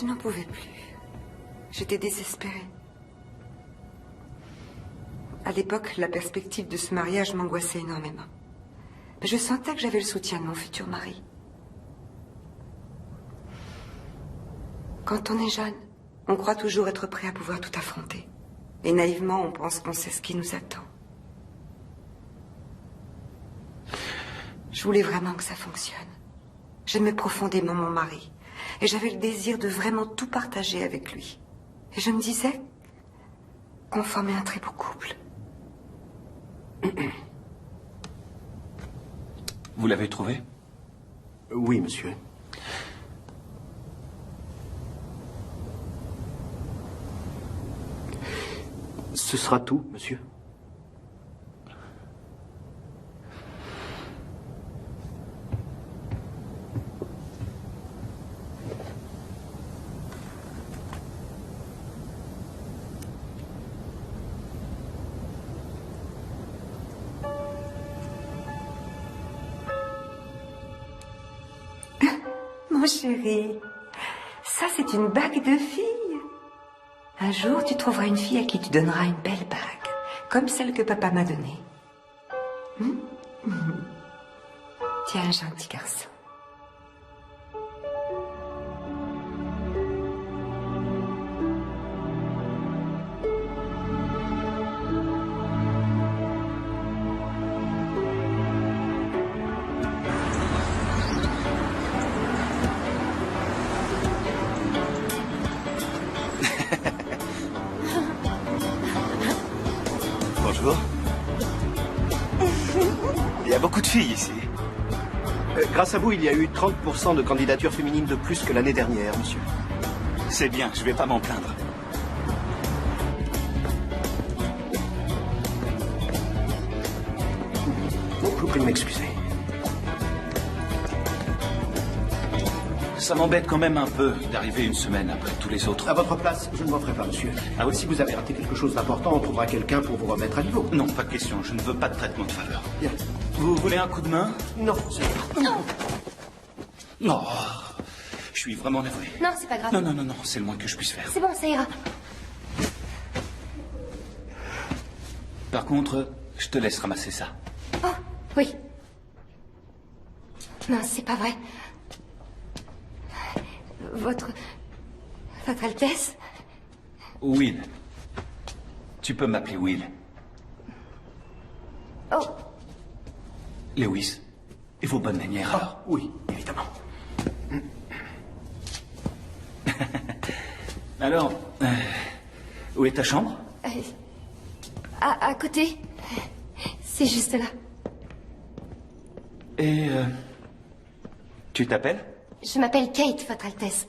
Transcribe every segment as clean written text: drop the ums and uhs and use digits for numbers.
Je n'en pouvais plus. J'étais désespérée. À l'époque, la perspective de ce mariage m'angoissait énormément. Mais je sentais que j'avais le soutien de mon futur mari. Quand on est jeune, on croit toujours être prêt à pouvoir tout affronter. Et naïvement, on pense qu'on sait ce qui nous attend. Je voulais vraiment que ça fonctionne. J'aimais profondément mon mari. Et j'avais le désir de vraiment tout partager avec lui. Et je me disais qu'on formait un très beau couple. Vous l'avez trouvé? Oui, monsieur. Ce sera tout, monsieur. Mon chéri, ça c'est une bague de fille. Un jour, tu trouveras une fille à qui tu donneras une belle bague, comme celle que papa m'a donnée. Tu es un gentil garçon. Bonjour. Il y a beaucoup de filles ici. Grâce à vous, il y a eu 30% de candidatures féminines de plus que l'année dernière, monsieur. C'est bien, je vais pas m'en plaindre. Je vous prie de m'excuser. Ça m'embête quand même un peu d'arriver une semaine après tous les autres. À votre place, je ne m'en ferai pas, monsieur. Ah oui? Si vous avez raté quelque chose d'important, on trouvera quelqu'un pour vous remettre à niveau. Non, pas de question, je ne veux pas de traitement de faveur. Bien. Vous voulez un coup de main? Non, c'est... Non. Je suis vraiment navré. Non, c'est pas grave. Non, c'est le moins que je puisse faire. C'est bon, ça ira. Par contre, je te laisse ramasser ça. Oh, oui. Non, c'est pas vrai. Votre Altesse? Will. Tu peux m'appeler Will. Oh. Lewis. Et vos bonnes manières, alors? Oui, évidemment. Alors, où est ta chambre? À côté. C'est juste là. Et tu t'appelles? Je m'appelle Kate, Votre Altesse.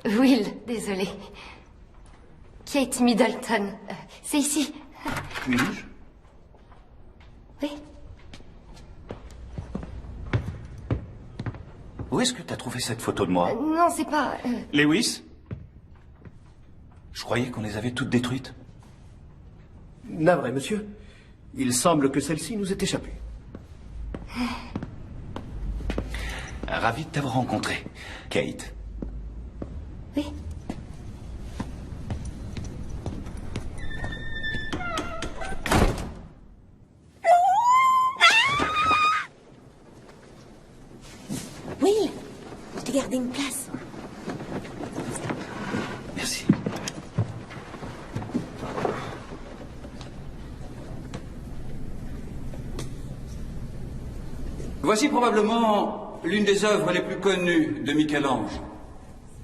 Will, désolé. Kate Middleton. C'est ici. Puis-je? Oui. Où est-ce que tu as trouvé cette photo de moi? Non, c'est pas... Lewis? Je croyais qu'on les avait toutes détruites. Navré, monsieur. Il semble que celle-ci nous ait échappé. Ravi de t'avoir rencontré, Kate. Oui. Will, je t'ai gardé une place. Merci. Voici probablement l'une des œuvres les plus connues de Michel-Ange,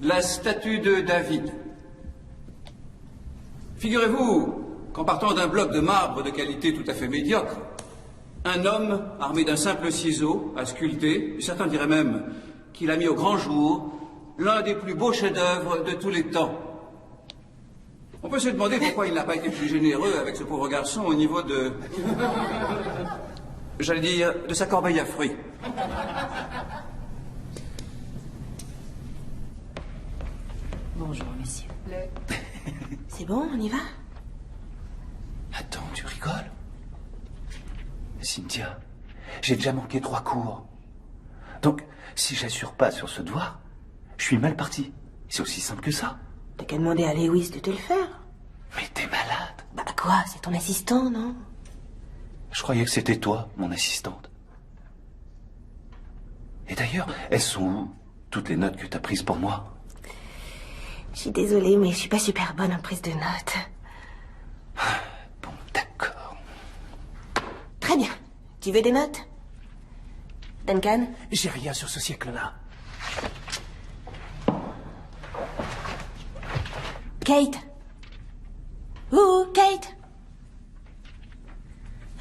la statue de David. Figurez-vous qu'en partant d'un bloc de marbre de qualité tout à fait médiocre, un homme armé d'un simple ciseau a sculpté, certains diraient même qu'il a mis au grand jour, l'un des plus beaux chefs-d'œuvre de tous les temps. On peut se demander pourquoi il n'a pas été plus généreux avec ce pauvre garçon au niveau de... j'allais dire, de sa corbeille à fruits. Bonjour, messieurs. C'est bon, on y va? Attends, tu rigoles? Cynthia, j'ai déjà manqué 3 cours. Donc, si j'assure pas sur ce devoir, je suis mal parti. C'est aussi simple que ça. T'as qu'à demander à Lewis de te le faire. Mais t'es malade. Bah quoi, c'est ton assistant, non? Je croyais que c'était toi, mon assistante. Et d'ailleurs, elles sont où, toutes les notes que t'as prises pour moi? Je suis désolée, mais je suis pas super bonne en prise de notes. Bon, d'accord. Très bien. Tu veux des notes? Duncan? J'ai rien sur ce siècle-là. Kate? Ouh, Kate?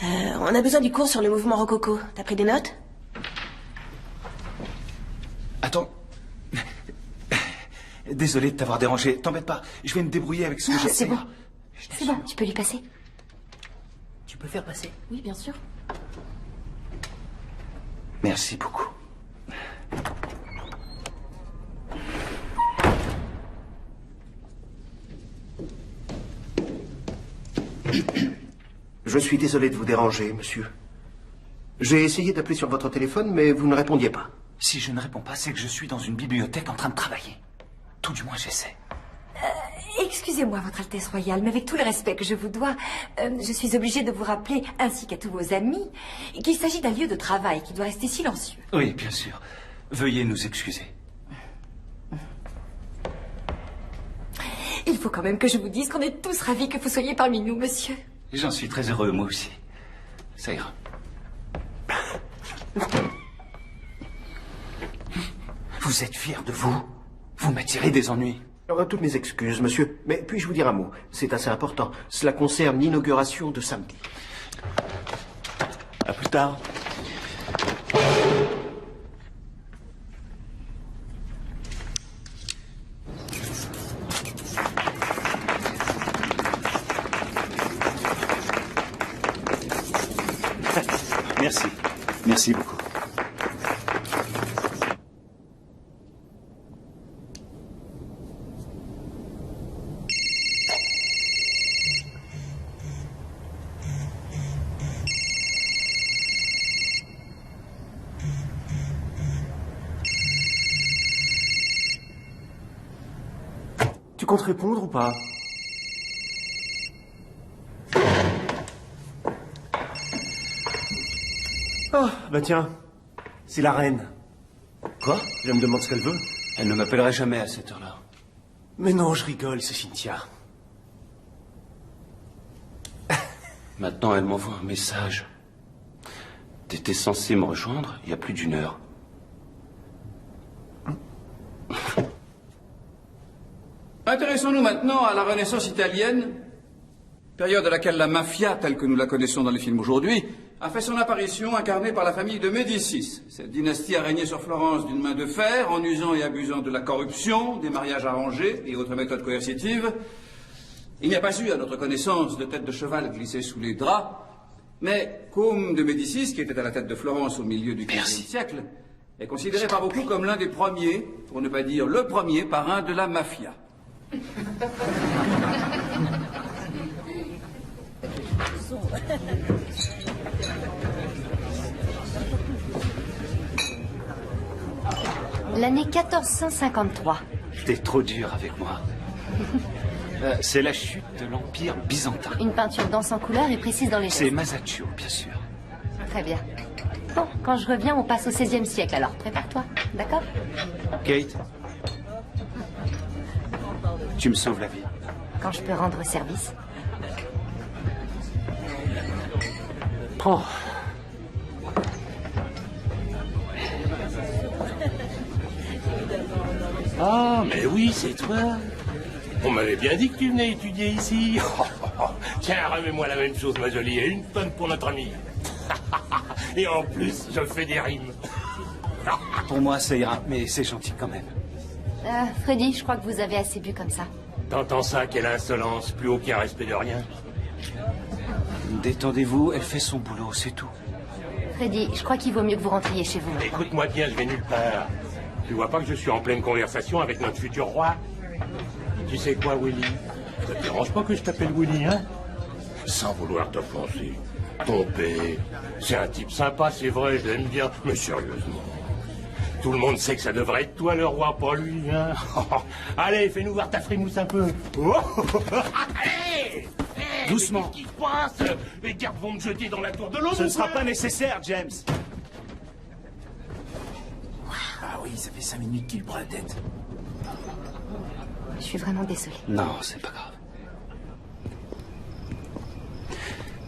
On a besoin du cours sur le mouvement rococo. T'as pris des notes? Attends. Désolé de t'avoir dérangé. T'embête pas. Je vais me débrouiller avec ce que j'ai. C'est bon. C'est bon, tu peux lui passer. Tu peux faire passer? Oui, bien sûr. Merci beaucoup. Je suis désolé de vous déranger, monsieur. J'ai essayé d'appeler sur votre téléphone, mais vous ne répondiez pas. Si je ne réponds pas, c'est que je suis dans une bibliothèque en train de travailler. Tout du moins, j'essaie. Excusez-moi, Votre Altesse Royale, mais avec tout le respect que je vous dois, je suis obligée de vous rappeler, ainsi qu'à tous vos amis, qu'il s'agit d'un lieu de travail qui doit rester silencieux. Oui, bien sûr. Veuillez nous excuser. Il faut quand même que je vous dise qu'on est tous ravis que vous soyez parmi nous, monsieur. J'en suis très heureux, moi aussi. Ça ira. Vous êtes fier de vous? Vous m'attirez des ennuis. Alors, toutes mes excuses, monsieur. Mais puis-je vous dire un mot? C'est assez important. Cela concerne l'inauguration de samedi. À plus tard. Merci. Merci beaucoup. Tu comptes répondre ou pas? Oh, bah tiens. C'est la reine. Quoi? Elle me demande ce qu'elle veut. Elle ne m'appellerait jamais à cette heure-là. Mais non, je rigole, c'est Cynthia. Maintenant, elle m'envoie un message. T'étais censé me rejoindre il y a plus d'une heure. Intéressons-nous maintenant à la Renaissance italienne, période à laquelle la mafia, telle que nous la connaissons dans les films aujourd'hui, a fait son apparition incarnée par la famille de Médicis. Cette dynastie a régné sur Florence d'une main de fer, en usant et abusant de la corruption, des mariages arrangés et autres méthodes coercitives. Il n'y a pas eu, à notre connaissance, de tête de cheval glissée sous les draps, mais Côme de Médicis, qui était à la tête de Florence au milieu du XVe siècle, est considéré par beaucoup comme l'un des premiers, pour ne pas dire le premier, parrain de la mafia. L'année 1453. T'es trop dur avec moi. C'est la chute de l'Empire byzantin. Une peinture dense en couleurs et précise dans les gestes. C'est Masaccio, bien sûr. Très bien. Bon, quand je reviens, on passe au XVIe siècle, alors prépare-toi, d'accord? Kate, tu me sauves la vie. Quand je peux rendre service. Prends. Ah, mais oui, c'est toi. On m'avait bien dit que tu venais étudier ici. Tiens, remets-moi la même chose, ma jolie, et une tonne pour notre ami. Et en plus, je fais des rimes. Pour moi, ça ira, mais c'est gentil quand même. Freddy, je crois que vous avez assez bu comme ça. T'entends ça, quelle insolence, plus aucun respect de rien. Détendez-vous, elle fait son boulot, c'est tout. Freddy, je crois qu'il vaut mieux que vous rentriez chez vous. Écoute-moi bien, je vais nulle part. Tu vois pas que je suis en pleine conversation avec notre futur roi? Tu sais quoi, Willy? Ça te dérange pas que je t'appelle Willy, hein? Sans vouloir t'offenser. Ton père, c'est un type sympa, c'est vrai, je l'aime bien. Mais sérieusement, Tout le monde sait que ça devrait être toi le roi, pas lui. Hein. Allez, fais-nous voir ta frimousse un peu. Allez, doucement. Qu'est-ce qui se passe? Les gardes vont me jeter dans la tour de l'eau. Ce ne sera pas nécessaire, James. Ah oui, ça fait 5 minutes qu'il prend la tête. Je suis vraiment désolée. Non, c'est pas grave.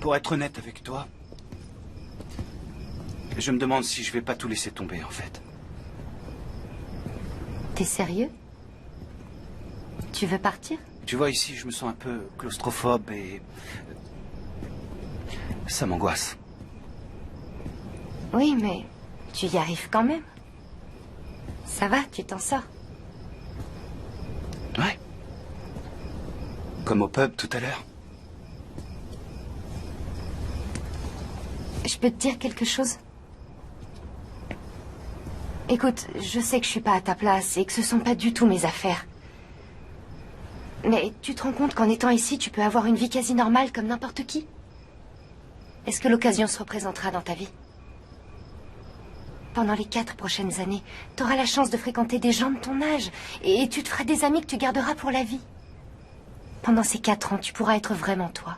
Pour être honnête avec toi, je me demande si je vais pas tout laisser tomber, en fait. T'es sérieux? Tu veux partir? Tu vois, ici, je me sens un peu claustrophobe et... ça m'angoisse. Oui, mais tu y arrives quand même. Ça va, tu t'en sors. Ouais. Comme au pub tout à l'heure. Je peux te dire quelque chose? Écoute, je sais que je suis pas à ta place et que ce sont pas du tout mes affaires. Mais tu te rends compte qu'en étant ici, tu peux avoir une vie quasi normale comme n'importe qui? Est-ce que l'occasion se représentera dans ta vie? Pendant les 4 prochaines années, tu auras la chance de fréquenter des gens de ton âge et tu te feras des amis que tu garderas pour la vie. Pendant ces 4 ans, tu pourras être vraiment toi.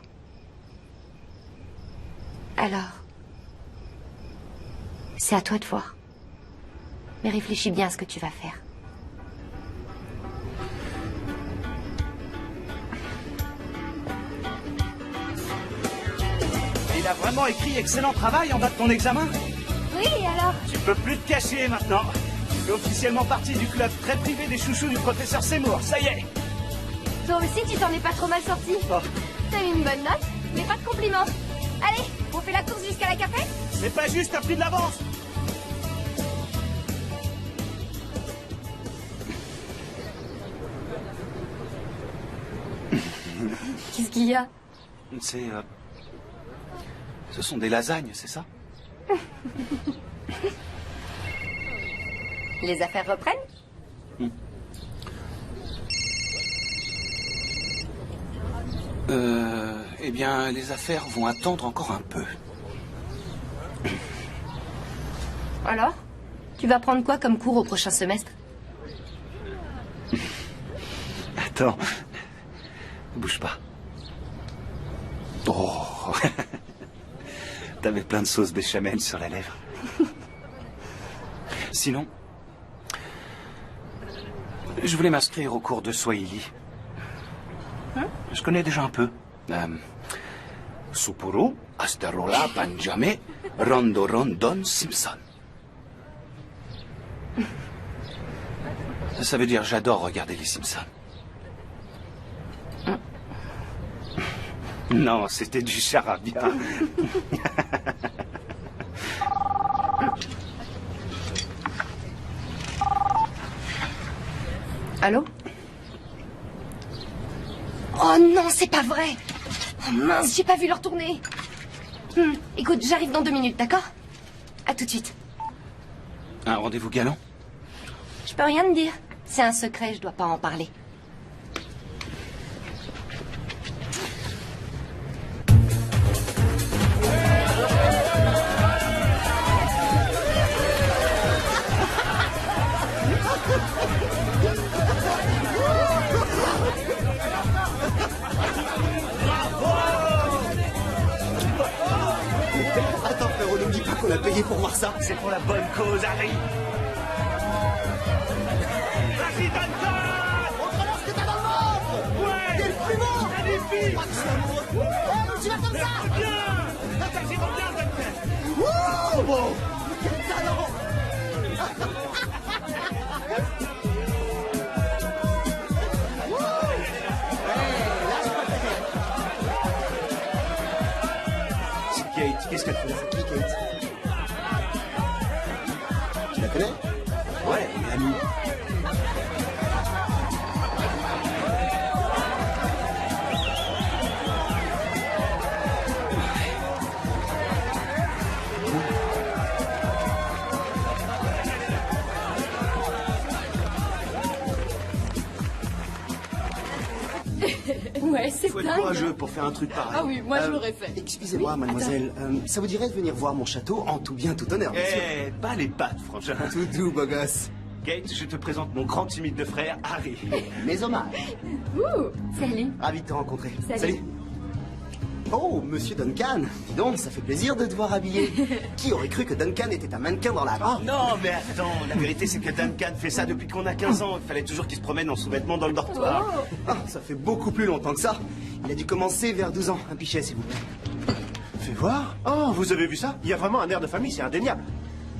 Alors, c'est à toi de voir. Mais réfléchis bien à ce que tu vas faire. Il a vraiment écrit excellent travail en bas de ton examen. Oui, alors? Tu peux plus te cacher maintenant. Tu fais officiellement partie du club très privé des chouchous du professeur Seymour. Ça y est. Toi aussi, tu t'en es pas trop mal sorti. Oh. T'as eu une bonne note, mais pas de compliments. Allez, on fait la course jusqu'à la café? C'est pas juste, t'as pris de l'avance. Qu'est-ce qu'il y a? C'est... ce sont des lasagnes, c'est ça? Les affaires reprennent? Eh bien, les affaires vont attendre encore un peu. Alors? Tu vas prendre quoi comme cours au prochain semestre? Attends. Bouge pas. Oh. T'avais plein de sauce béchamel sur la lèvre. Sinon, je voulais m'inscrire au cours de Swahili. Je connais déjà un peu. Supuru, Astarola, Banjame, Rondo Rondon, Simpson. Ça veut dire j'adore regarder les Simpsons. Non, c'était du charabia. Allô? Oh non, c'est pas vrai! Oh mince, j'ai pas vu leur tourner. Écoute, j'arrive dans 2 minutes, d'accord? À tout de suite. Un rendez-vous galant? Je peux rien te dire. C'est un secret, je dois pas en parler. Attends, frérot, ne me dis pas qu'on a payé pour voir ça. C'est pour la bonne cause, Harry. Vas-y, Duncan! Montre-leur ce que t'as dans le ventre! Ouais! T'es le plus beau! Magnifique! Tu vas comme ça! Bien! Vas-y, reviens, Duncan! Wouh! Bon! Quel talent! C'est Kate. Qu'est-ce qu'elle fait là? C'est qui, Kate? Tu la connais? Ouais, elle est amie. Ouais, c'est Faut être dingue. courageux pour faire un truc pareil. Ah oui, moi je l'aurais fait. Excusez-moi, Oui, mademoiselle, ça vous dirait de venir voir mon château en tout bien, tout honneur, bien sûr. Eh, pas les pattes, frangin. Tout doux, beau gosse. Kate, je te présente mon grand timide de frère, Harry. Mes hommages. Ouh, salut. Ravi de te rencontrer. Salut. Oh, monsieur Duncan. Dis donc, ça fait plaisir de te voir habillé. Qui aurait cru que Duncan était un mannequin dans la rue? Non, mais attends, la vérité c'est que Duncan fait ça depuis qu'on a 15 ans. Il fallait toujours qu'il se promène en sous-vêtements dans le dortoir. Ah, ça fait beaucoup plus longtemps que ça. Il a dû commencer vers 12 ans. Un pichet, s'il vous plaît. Fais voir. Oh, vous avez vu ça? Il y a vraiment un air de famille, c'est indéniable.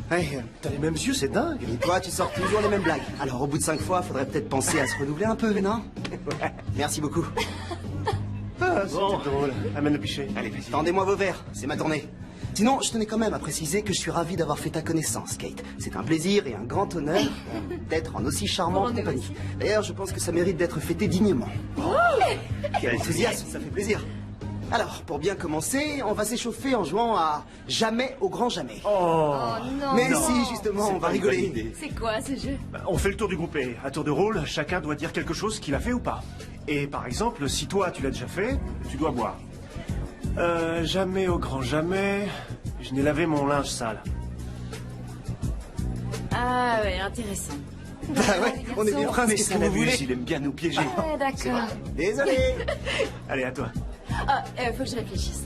Hey, T'as les mêmes yeux, c'est dingue. et toi, tu sors toujours les mêmes blagues. Alors, au bout de 5 fois, faudrait peut-être penser à se renouveler un peu, non? Ouais. Merci beaucoup. Ah, c'était drôle. Amène le pichet. Allez, vas-y. Tendez-moi vos verres, c'est ma tournée. Sinon, je tenais quand même à préciser que je suis ravi d'avoir fait ta connaissance, Kate. C'est un plaisir et un grand honneur d'être en aussi charmante compagnie. D'ailleurs, je pense que ça mérite d'être fêté dignement. Quel enthousiasme, ça fait plaisir. Alors, pour bien commencer, on va s'échauffer en jouant à Jamais au grand jamais. Oh. Non. Mais non. si, justement, on va rigoler. C'est quoi ce jeu? On fait le tour du groupe et à tour de rôle, chacun doit dire quelque chose qu'il a fait ou pas. Et par exemple, si toi tu l'as déjà fait, tu dois boire. Jamais au grand jamais, je n'ai lavé mon linge sale. Ah ouais, intéressant. Bah ouais, on est bien Mais prince, ça que la vous voulez. il aime bien nous piéger. Ouais, d'accord. Désolé. Allez, à toi. Ah, faut que je réfléchisse.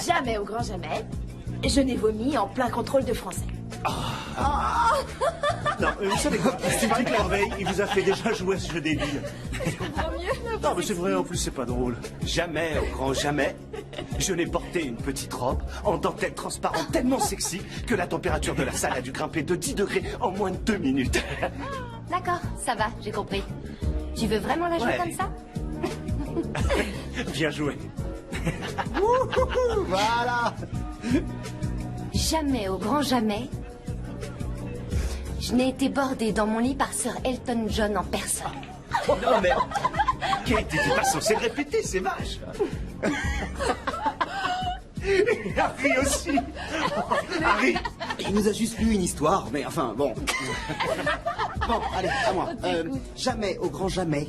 Jamais au grand jamais, je n'ai vomi en plein contrôle de français. Non, vous savez quoi? Sylvain Clerveille, il vous a fait déjà jouer à ce jeu débile. Non, mais c'est vrai, en plus, c'est pas drôle. Jamais, au grand jamais, je n'ai porté une petite robe en dentelle transparente tellement sexy que la température de la salle a dû grimper de 10 degrés en moins de 2 minutes. D'accord, ça va, j'ai compris. Tu veux vraiment la jouer Ouais. comme ça? Bien joué. Voilà. Jamais au grand jamais, je n'ai été bordée dans mon lit par Sir Elton John en personne. Non, mais Kate, t'étais pas censé le répéter, c'est vache. Et Harry aussi. Harry, Il nous a juste lu une histoire, mais enfin, bon. Bon, allez, à moi. Jamais au grand jamais,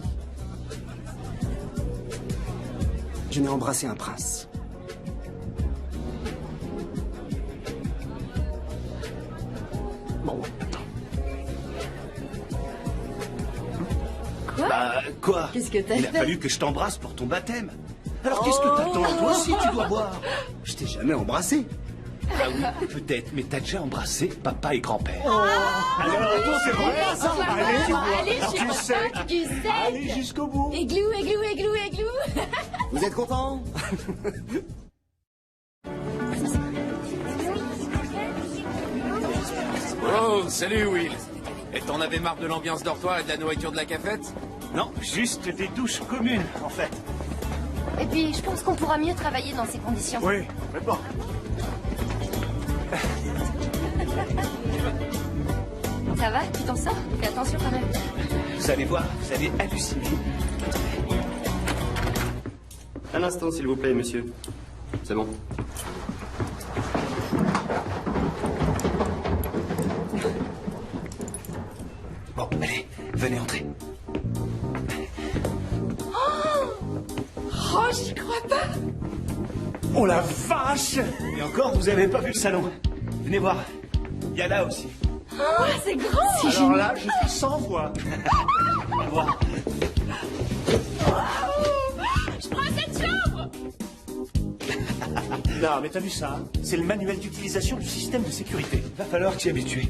je n'ai embrassé un prince. Bon. quoi Qu'est-ce que t'as Il a fait fallu que je t'embrasse pour ton baptême. Alors qu'est-ce que t'attends? Toi aussi, tu dois boire. Je t'ai jamais embrassé. Ah oui, peut-être, mais t'as déjà embrassé papa et grand-père. Alors, attends, c'est vrai. Allez, tu vois. Allez, Alors, je suis tu sais. contente, tu sais. Allez jusqu'au bout. Églou, églou, églou, églou. Vous êtes contents? Oh, salut Will. Et t'en avais marre de l'ambiance dortoir et de la nourriture de la cafette? Non, juste des douches communes, en fait. Et puis, je pense qu'on pourra mieux travailler dans ces conditions. Oui, mais bon. Ça va? Tu t'en sors? Fais attention quand même. Vous allez voir, vous allez halluciner. Un instant, s'il vous plaît, monsieur. C'est bon. Bon, allez, venez entrer. Oh, j'y crois pas. Oh la vache. Et encore, vous avez pas vu le salon. Venez voir. Il y a là aussi. Oh, c'est grand. Alors là, je suis sans voix. On va voir. Je prends cette chambre. Non, mais t'as vu ça? C'est le manuel d'utilisation du système de sécurité. Va falloir t'y habituer.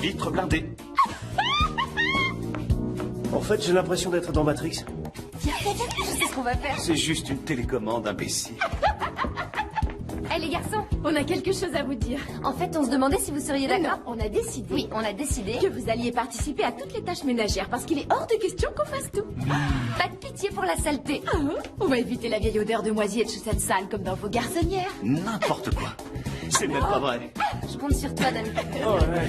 Vitre blindée. En fait, j'ai l'impression d'être dans Matrix. Je sais ce qu'on va faire. C'est juste une télécommande, imbécile. Hé les garçons, On a quelque chose à vous dire. en fait, on se demandait si vous seriez d'accord. Non, on a décidé Oui, on a décidé. que vous alliez participer à toutes les tâches ménagères parce qu'il est hors de question qu'on fasse tout. Pas de pitié pour la saleté. Ah, on va éviter la vieille odeur de moisi et de chaussettes sales comme dans vos garçonnières. N'importe quoi. C'est même pas vrai. Je compte sur toi, Dani. Oh ouais.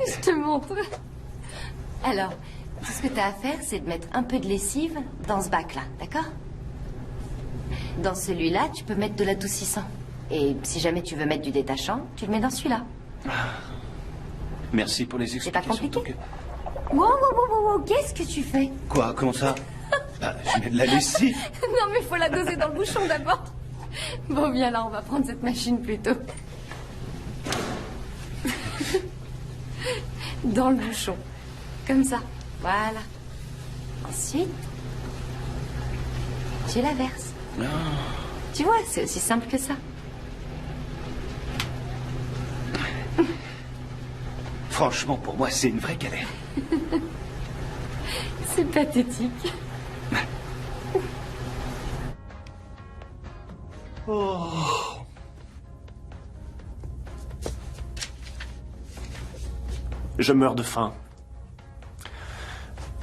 Je te montre. Alors, tout ce que tu as à faire, c'est de mettre un peu de lessive dans ce bac-là, d'accord? Dans celui-là, tu peux mettre de l'adoucissant. Et si jamais tu veux mettre du détachant, tu le mets dans celui-là. Merci pour les C'est pas explications. compliqué. Wow, qu'est-ce que tu fais? Quoi? Comment ça? Je mets de la lessive. Non, mais faut la doser dans le bouchon d'abord. Bon, bien là, on va prendre cette machine plutôt. Dans le bouchon. Comme ça. Voilà. Ensuite, tu la verses. Non. Tu vois, c'est aussi simple que ça. Franchement, pour moi, c'est une vraie galère. C'est pathétique. Oh. Je meurs de faim.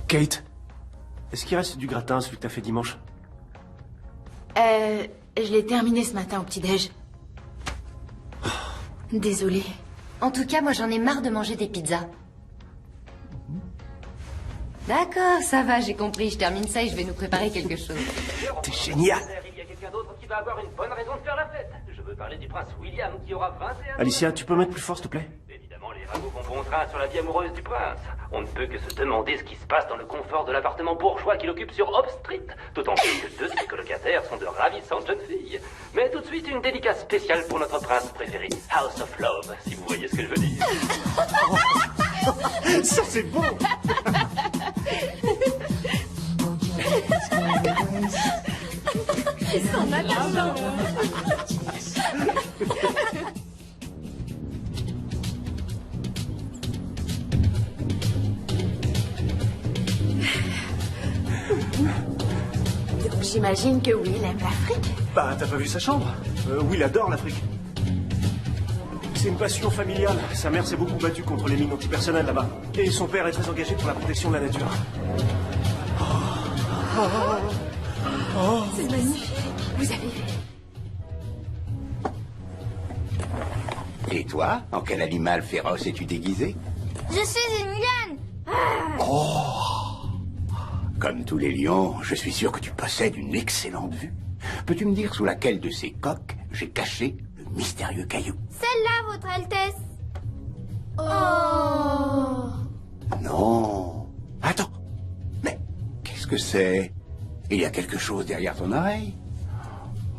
Kate, est-ce qu'il reste du gratin, celui que t'as fait dimanche? Je l'ai terminé ce matin au petit-déj. Désolée. En tout cas, moi, j'en ai marre de manger des pizzas. D'accord, ça va, j'ai compris. Je termine ça et je vais nous préparer quelque chose. T'es génial. Il y a quelqu'un d'autre qui va avoir une bonne raison de faire la fête. Je veux parler du prince William qui aura 21 ans. Alicia, tu peux mettre plus fort, s'il te plaît? Évidemment, les ragots vont bon train sur la vie amoureuse du prince. On ne peut que se demander ce qui se passe dans le confort de l'appartement bourgeois qu'il occupe sur Hope Street. D'autant plus que deux de ses colocataires sont de ravissantes jeunes filles. Mais tout de suite, une dédicace spéciale pour notre prince préféré, House of Love, si vous voyez ce que je veux dire. Ça, c'est beau. Ils s'en a l'argent. Donc j'imagine que Will aime l'Afrique. Bah, t'as pas vu sa chambre? Will adore l'Afrique. C'est une passion familiale. Sa mère s'est beaucoup battue contre les mines antipersonnelles là-bas. Et son père est très engagé pour la protection de la nature. C'est magnifique. Vous avez vu? Et toi, en quel animal féroce es-tu déguisé? Je suis une lionne. Oh! Comme tous les lions, je suis sûr que tu possèdes une excellente vue. Peux-tu me dire sous laquelle de ces coques j'ai caché le mystérieux caillou? Celle-là, Votre Altesse. Oh. Non. Attends. Mais qu'est-ce que c'est? Il y a quelque chose derrière ton oreille?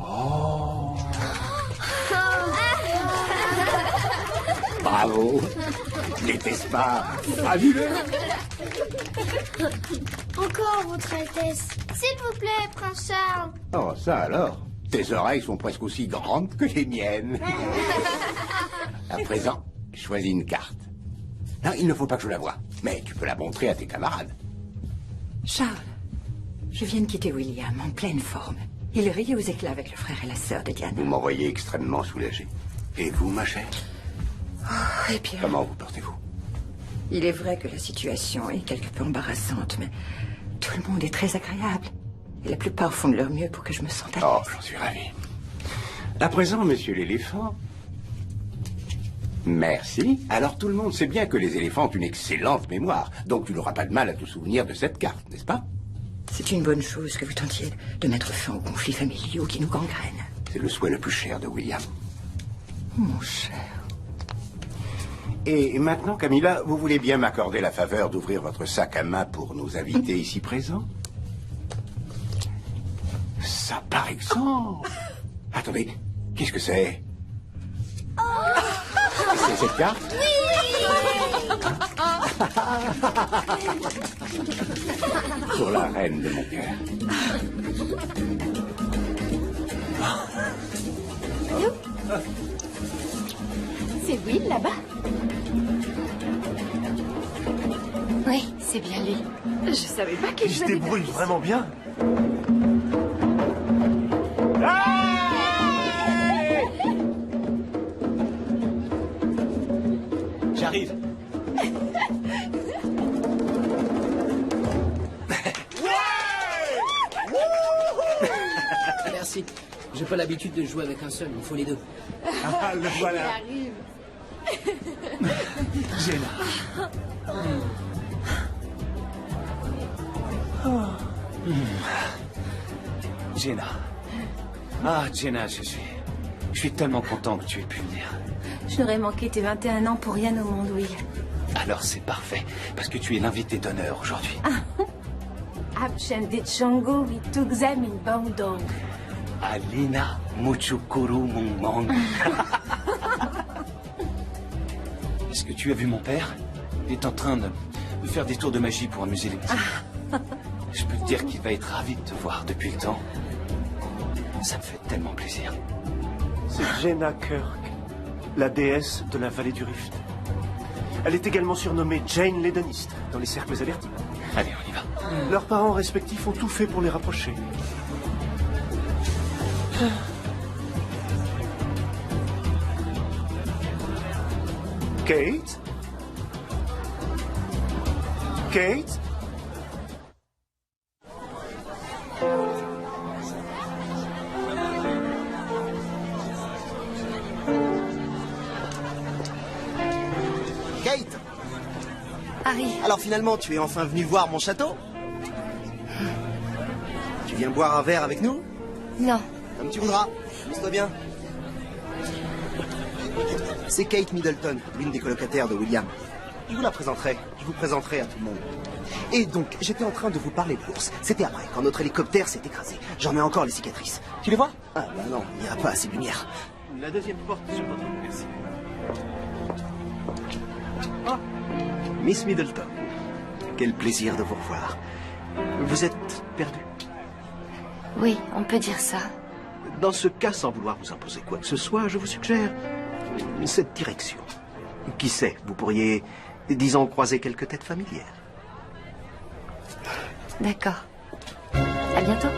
Oh. Bravo. N'était-ce pas fabuleux? Encore, Votre Altesse. S'il vous plaît, Prince Charles. Oh, ça alors. Tes oreilles sont presque aussi grandes que les miennes. À présent, choisis une carte. Non, il ne faut pas que je la voie, mais tu peux la montrer à tes camarades. Charles, je viens de quitter William en pleine forme. Il riait aux éclats avec le frère et la sœur de Diane. Vous m'envoyez extrêmement soulagé. Et vous, ma chère? Oh, eh bien, Comment vous portez-vous? il est vrai que la situation est quelque peu embarrassante, mais tout le monde est très agréable. Et la plupart font de leur mieux pour que je me sente à l'aise. Oh, j'en suis ravi. À présent, monsieur l'éléphant. Merci. Alors tout le monde sait bien que les éléphants ont une excellente mémoire. Donc tu n'auras pas de mal à te souvenir de cette carte, n'est-ce pas? C'est une bonne chose que vous tentiez de mettre fin aux conflits familiaux qui nous gangrènent. C'est le souhait le plus cher de William. Mon cher. Et maintenant, Camilla, vous voulez bien m'accorder la faveur d'ouvrir votre sac à main pour nos invités ici présents? Ça, par exemple. Attendez, qu'est-ce que c'est? C'est cette carte? Pour la reine de mon cœur. C'est Will, là-bas? Oui, c'est bien lui. Je savais pas qu'il Il se jouait des débrouille vraiment bien. J'arrive. Merci. J'ai pas l'habitude de jouer avec un seul, il me faut les deux. Ah, le voilà. Il arrive. Jenna. Jenna. Ah, Jenna, je suis tellement content que tu aies pu venir. Je n'aurais manqué tes 21 ans pour rien au monde, Will. Alors c'est parfait, parce que tu es l'invité d'honneur aujourd'hui. Abshendit Shango Vitugzam in Bandong. Alina Muchukuru Mongmong. Est-ce que tu as vu mon père? Il est en train de faire des tours de magie pour amuser les petits. Je peux te dire qu'il va être ravi de te voir depuis le temps. Ça me fait tellement plaisir. C'est Jenna Kirk, la déesse de la vallée du Rift. Elle est également surnommée Jane l'Hédoniste dans les cercles avertis. Allez, on y va. Leurs parents respectifs ont tout fait pour les rapprocher. Kate? Kate? Kate? Harry. Alors finalement, tu es enfin venu voir mon château? Tu viens boire un verre avec nous? Non. Comme tu voudras. Amuse-toi bien. C'est Kate Middleton, l'une des colocataires de William. Je vous la présenterai. Je vous présenterai à tout le monde. Et donc, j'étais en train de vous parler de l'ours. C'était après, quand notre hélicoptère s'est écrasé. J'en ai encore les cicatrices. Tu les vois? Ah bah non, il n'y a pas assez de lumière. La deuxième porte sur votre droite, merci. Ah, Miss Middleton. Quel plaisir de vous revoir. Vous êtes perdue? Oui, on peut dire ça. Dans ce cas, sans vouloir vous imposer quoi que ce soit, je vous suggère cette direction. Qui sait, vous pourriez, disons, croiser quelques têtes familières. D'accord. À bientôt.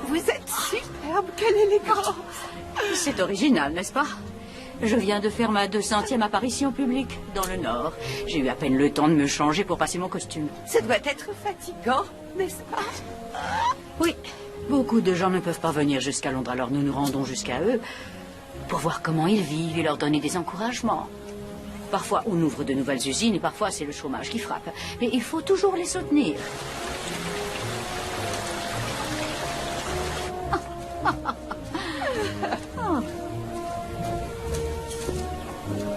Vous êtes superbe, quelle élégance! C'est original, n'est-ce pas? Je viens de faire ma 200e apparition publique dans le Nord. J'ai eu à peine le temps de me changer pour passer mon costume. Ça doit être fatigant, n'est-ce pas? Oui, beaucoup de gens ne peuvent pas venir jusqu'à Londres, alors nous nous rendons jusqu'à eux pour voir comment ils vivent et leur donner des encouragements. Parfois, on ouvre de nouvelles usines et parfois, c'est le chômage qui frappe. Mais il faut toujours les soutenir.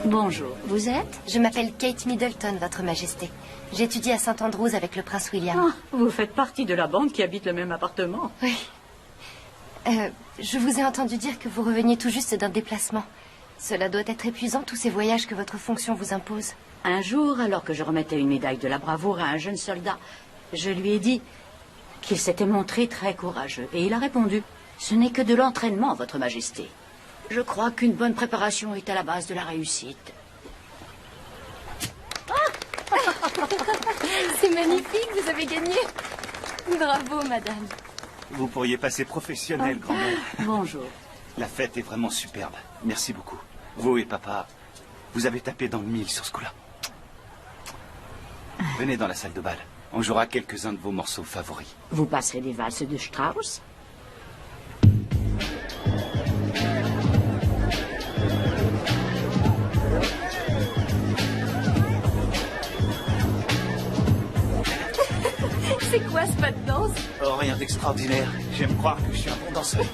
Bonjour, vous êtes? Je m'appelle Kate Middleton, Votre Majesté. J'étudie à St Andrews avec le prince William. Ah, vous faites partie de la bande qui habite le même appartement. Oui. Je vous ai entendu dire que vous reveniez tout juste d'un déplacement. Cela doit être épuisant, tous ces voyages que votre fonction vous impose. Un jour, alors que je remettais une médaille de la bravoure à un jeune soldat, je lui ai dit qu'il s'était montré très courageux. Et il a répondu, « Ce n'est que de l'entraînement, Votre Majesté. Je crois qu'une bonne préparation est à la base de la réussite. » C'est magnifique, vous avez gagné. Bravo, madame. Vous pourriez passer professionnel, grand-mère. Bonjour. La fête est vraiment superbe. Merci beaucoup. Vous et papa, vous avez tapé dans le mille sur ce coup-là. Venez dans la salle de bal. On jouera quelques-uns de vos morceaux favoris. Vous passerez des valses de Strauss? C'est quoi ce pas de danse? Oh, rien d'extraordinaire. J'aime croire que je suis un bon danseur.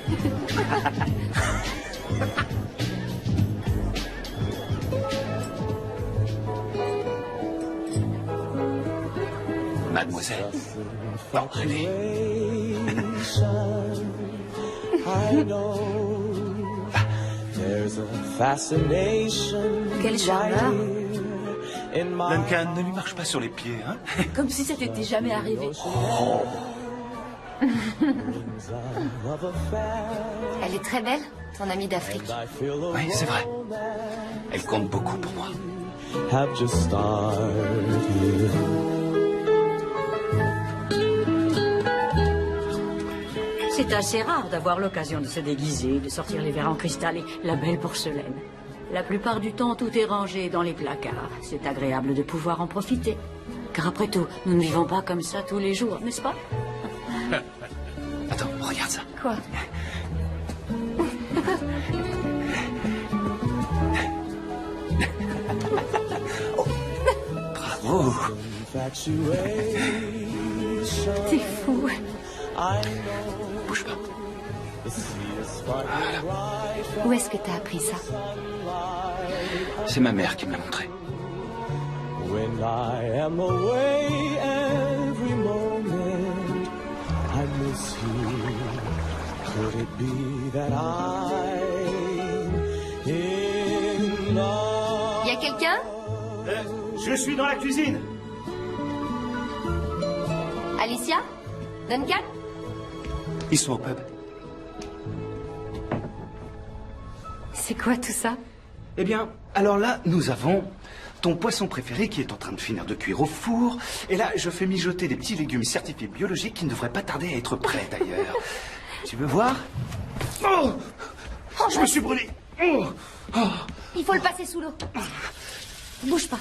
Mademoiselle. Oh, allez. Quel charmeur. Duncan, ne lui marche pas sur les pieds, hein? Comme si ça t'était jamais arrivé. Oh. Elle est très belle, ton amie d'Afrique. Oui, c'est vrai. Elle compte beaucoup pour moi. C'est assez rare d'avoir l'occasion de se déguiser, de sortir les verres en cristal et la belle porcelaine. La plupart du temps, tout est rangé dans les placards. C'est agréable de pouvoir en profiter. Car après tout, nous ne vivons pas comme ça tous les jours, n'est-ce pas? Attends, regarde ça. Quoi? Oh. T'es fou. Bouge pas. Où est-ce que t'as appris ça? C'est ma mère qui me l'a montré. When I am away every moment, I miss you. Could it be that I'm in love? Y a quelqu'un? Je suis dans la cuisine. Alicia? Duncan? Ils sont au pub. C'est quoi tout ça? Eh bien, alors là, nous avons ton poisson préféré qui est en train de finir de cuire au four. Et là, je fais mijoter des petits légumes certifiés biologiques qui ne devraient pas tarder à être prêts d'ailleurs. Tu veux voir? Oh, je me suis brûlé. Oh. Oh. Il faut le passer sous l'eau. Bouge pas.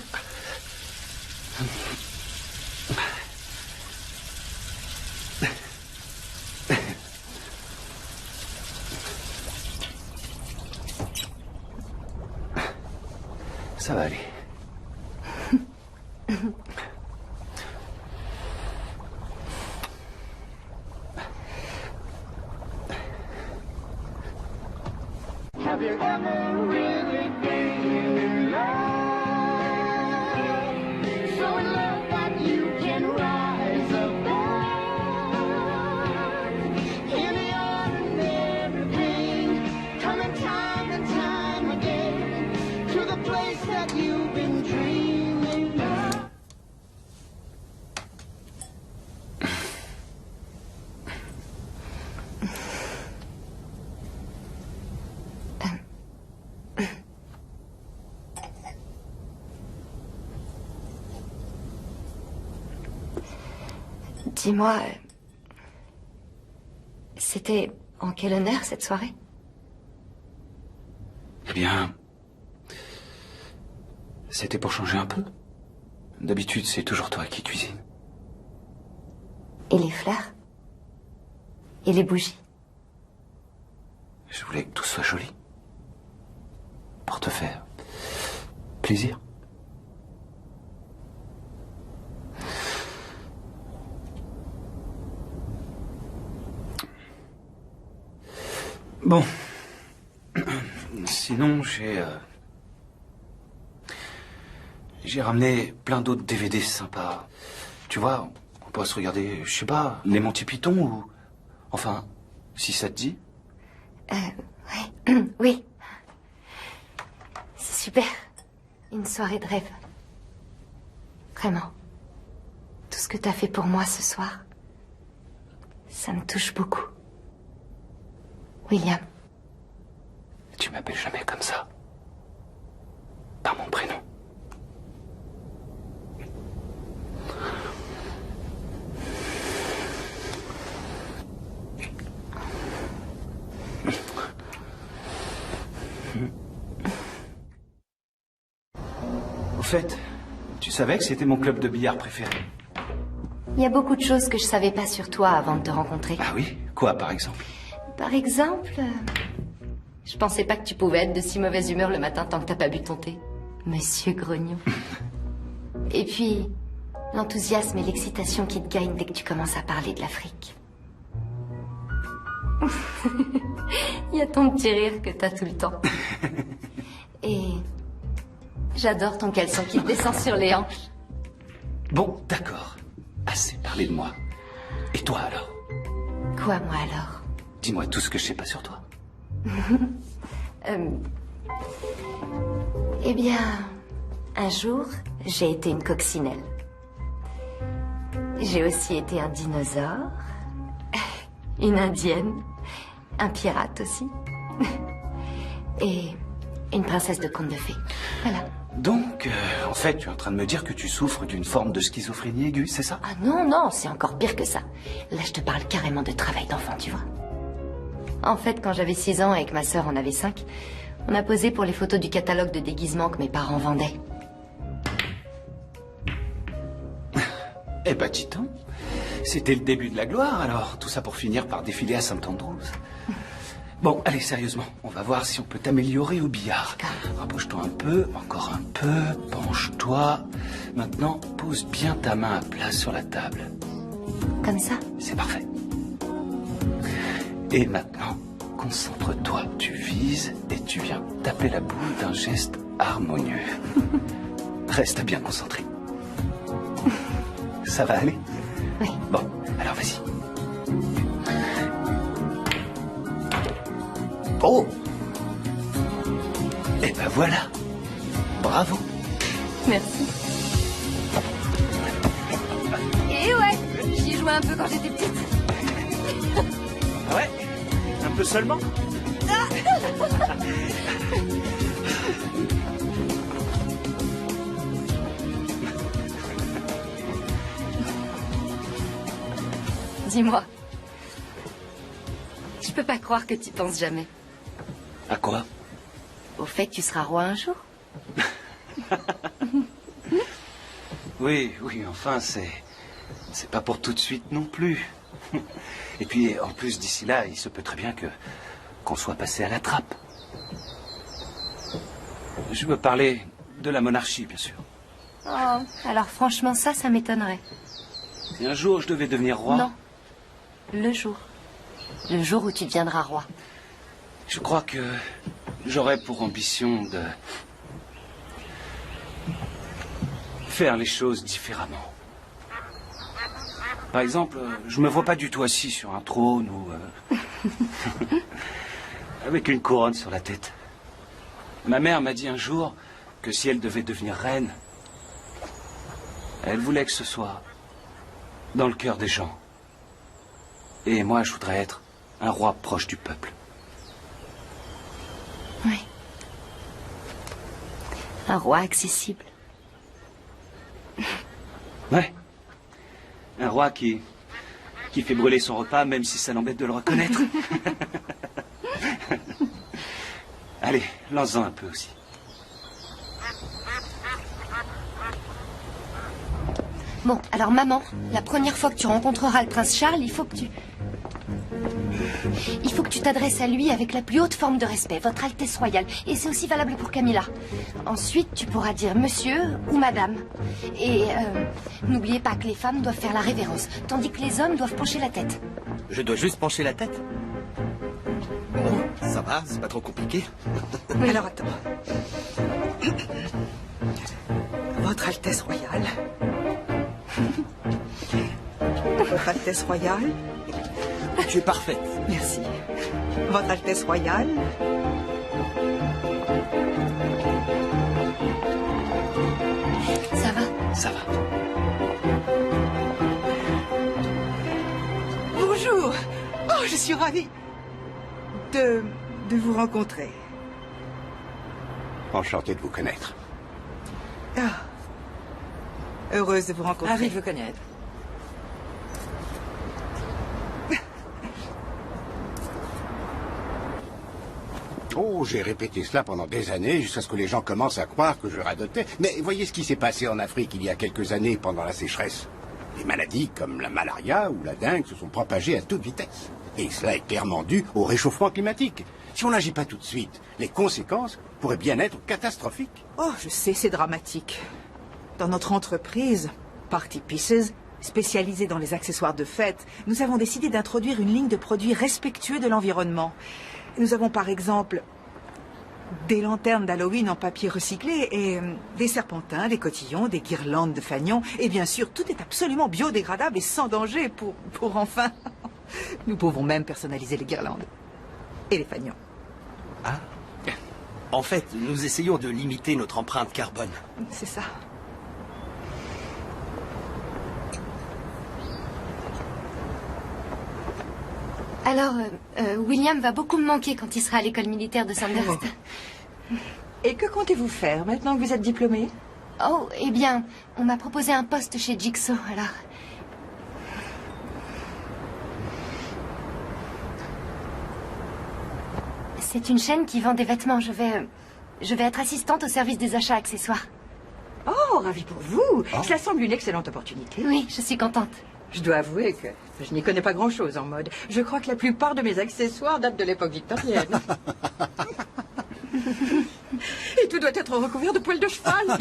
Ça va aller. Have you ever really been in love? So in love that you can rise above any ordinary thing, coming time and time again to the place that you've been dreaming of. Dis-moi, c'était en quel honneur cette soirée? Eh bien, c'était pour changer un peu. D'habitude, c'est toujours toi qui cuisines. Et les fleurs? Et les bougies? Je voulais que tout soit joli. Pour te faire plaisir. Bon. Sinon, j'ai ramené plein d'autres DVD sympas. Tu vois, on pourrait se regarder, je sais pas, les Monty Python ou... Enfin, si ça te dit. Ouais. Oui. C'est super. Une soirée de rêve. Vraiment. Tout ce que t'as fait pour moi ce soir, ça me touche beaucoup. William. Tu m'appelles jamais comme ça. Par mon prénom. Au fait, tu savais que c'était mon club de billard préféré? Il y a beaucoup de choses que je savais pas sur toi avant de te rencontrer. Ah oui? Quoi, par exemple? Par exemple, je pensais pas que tu pouvais être de si mauvaise humeur le matin tant que t'as pas bu ton thé. Monsieur Grognon. Et puis, l'enthousiasme et l'excitation qui te gagnent dès que tu commences à parler de l'Afrique. Il y a ton petit rire que t'as tout le temps. Et j'adore ton caleçon qui te descend sur les hanches. Bon, d'accord. Assez parlé de moi. Et toi alors? Quoi, moi alors? Dis-moi tout ce que je sais pas sur toi. Eh bien, un jour, j'ai été une coccinelle. J'ai aussi été un dinosaure, une indienne, un pirate aussi, et une princesse de conte de fées. Voilà. Donc, en fait, tu es en train de me dire que tu souffres d'une forme de schizophrénie aiguë, c'est ça? Ah non, non, c'est encore pire que ça. Là, je te parle carrément de travail d'enfant, tu vois. En fait, quand j'avais 6 ans et que ma sœur en avait 5, on a posé pour les photos du catalogue de déguisement que mes parents vendaient. Eh ben, dis donc, c'était le début de la gloire, alors. Tout ça pour finir par défiler à Saint-Andrews. Bon, allez, sérieusement, on va voir si on peut t'améliorer au billard. Rapproche-toi un peu, encore un peu, penche-toi. Maintenant, pose bien ta main à plat sur la table. Comme ça? C'est parfait. Et maintenant, concentre-toi. Tu vises et tu viens taper la boule d'un geste harmonieux. Reste bien concentré. Ça va aller? Oui. Bon, alors vas-y. Oh! Et ben voilà. Bravo. Merci. Et ouais, j'y jouais un peu quand j'étais petite. Ah ouais? Un peu seulement? Dis-moi. Je peux pas croire que tu penses jamais. À quoi? Au fait que tu seras roi un jour. Oui, enfin, c'est pas pour tout de suite non plus. Et puis, en plus, d'ici là, il se peut très bien qu'on soit passé à la trappe. Je veux parler de la monarchie, bien sûr. Oh, alors franchement, ça m'étonnerait. Si un jour je devais devenir roi... Non. Le jour. Le jour où tu deviendras roi. Je crois que j'aurais pour ambition de faire les choses différemment. Par exemple, je me vois pas du tout assis sur un trône ou avec une couronne sur la tête. Ma mère m'a dit un jour que si elle devait devenir reine, elle voulait que ce soit dans le cœur des gens. Et moi, je voudrais être un roi proche du peuple. Oui. Un roi accessible. Ouais. Un roi qui fait brûler son repas, même si ça l'embête de le reconnaître. Allez, lance-en un peu aussi. Bon, alors maman, la première fois que tu rencontreras le prince Charles, il faut que tu t'adresses à lui avec la plus haute forme de respect, votre Altesse royale. Et c'est aussi valable pour Camilla. Ensuite, tu pourras dire monsieur ou madame. Et n'oubliez pas que les femmes doivent faire la révérence, tandis que les hommes doivent pencher la tête. Je dois juste pencher la tête? Bon, ça va, c'est pas trop compliqué. Oui. Alors attends. Votre Altesse royale. Votre Altesse royale. Tu es parfaite. Merci. Votre Altesse royale. Ça va? Ça va. Bonjour. Oh, je suis ravie de vous rencontrer. Enchanté de vous connaître. Ah. Heureuse de vous rencontrer. Ravi de vous connaître. Oh, j'ai répété cela pendant des années jusqu'à ce que les gens commencent à croire que je radotais. Mais voyez ce qui s'est passé en Afrique il y a quelques années pendant la sécheresse. Les maladies comme la malaria ou la dengue se sont propagées à toute vitesse. Et cela est clairement dû au réchauffement climatique. Si on n'agit pas tout de suite, les conséquences pourraient bien être catastrophiques. Oh, je sais, c'est dramatique. Dans notre entreprise, Party Pieces, spécialisée dans les accessoires de fête, nous avons décidé d'introduire une ligne de produits respectueux de l'environnement. Nous avons par exemple des lanternes d'Halloween en papier recyclé et des serpentins, des cotillons, des guirlandes de fanions. Et bien sûr, tout est absolument biodégradable et sans danger pour enfin... Nous pouvons même personnaliser les guirlandes et les fanions. Ah. En fait, nous essayons de limiter notre empreinte carbone. C'est ça. Alors, William va beaucoup me manquer quand il sera à l'école militaire de Sandhurst. Et que comptez-vous faire maintenant que vous êtes diplômé? Oh, eh bien, on m'a proposé un poste chez Jigsaw, alors... C'est une chaîne qui vend des vêtements. Je vais être assistante au service des achats accessoires. Oh, ravi pour vous. Cela semble une excellente opportunité. Oui, je suis contente. Je dois avouer que je n'y connais pas grand-chose en mode. Je crois que la plupart de mes accessoires datent de l'époque victorienne. Et tout doit être recouvert de poils de cheval.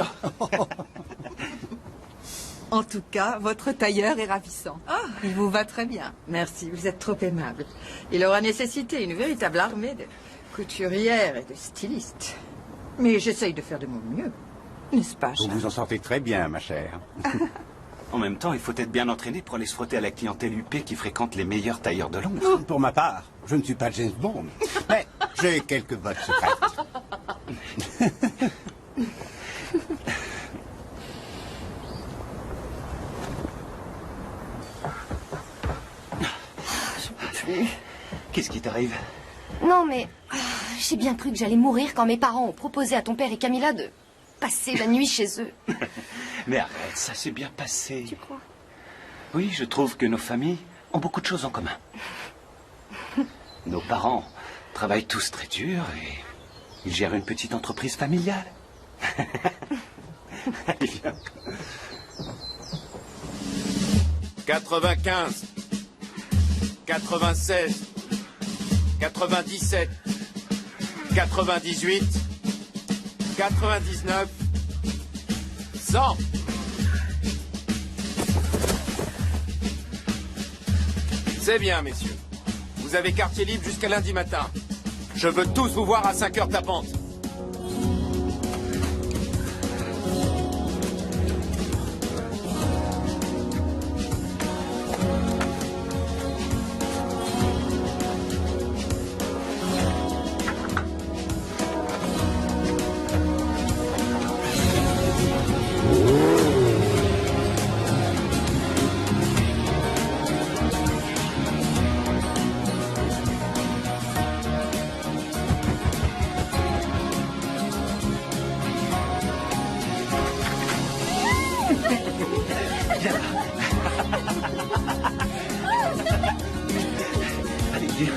En tout cas, votre tailleur est ravissant. Il vous va très bien. Merci, vous êtes trop aimable. Il aura nécessité une véritable armée de couturières et de stylistes. Mais j'essaye de faire de mon mieux. N'est-ce pas, Vous Charles? vous en sortez très bien, ma chère. En même temps, il faut être bien entraîné pour aller se frotter à la clientèle huppée qui fréquente les meilleurs tailleurs de Londres. Pour ma part, je ne suis pas James Bond, mais j'ai quelques bottes secrètes. Qu'est-ce qui t'arrive? Non, mais j'ai bien cru que j'allais mourir quand mes parents ont proposé à ton père et Camilla de passer la nuit chez eux. Mais arrête, ça s'est bien passé. Tu crois? Oui, je trouve que nos familles ont beaucoup de choses en commun. Nos parents travaillent tous très dur et ils gèrent une petite entreprise familiale. Allez, viens. 95, 96, 97, 98, 99, 100. C'est bien, messieurs. Vous avez quartier libre jusqu'à lundi matin. Je veux tous vous voir à 5 heures tapantes. Allez, viens.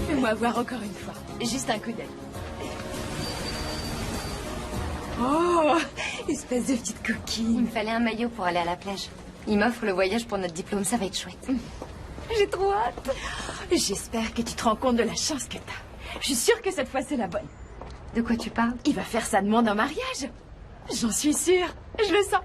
Fais-moi voir encore une fois. Juste un coup d'œil. Oh, espèce de petite coquine. Il me fallait un maillot pour aller à la plage. Il m'offre le voyage pour notre diplôme, ça va être chouette. J'ai trop hâte. J'espère que tu te rends compte de la chance que t'as. Je suis sûre que cette fois c'est la bonne. De quoi tu parles? Il va faire sa demande en mariage. J'en suis sûre. Je le sens.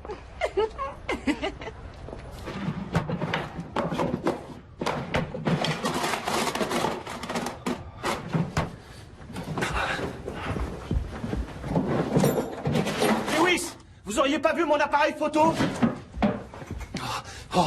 Lewis, vous auriez pas vu mon appareil photo? Oh.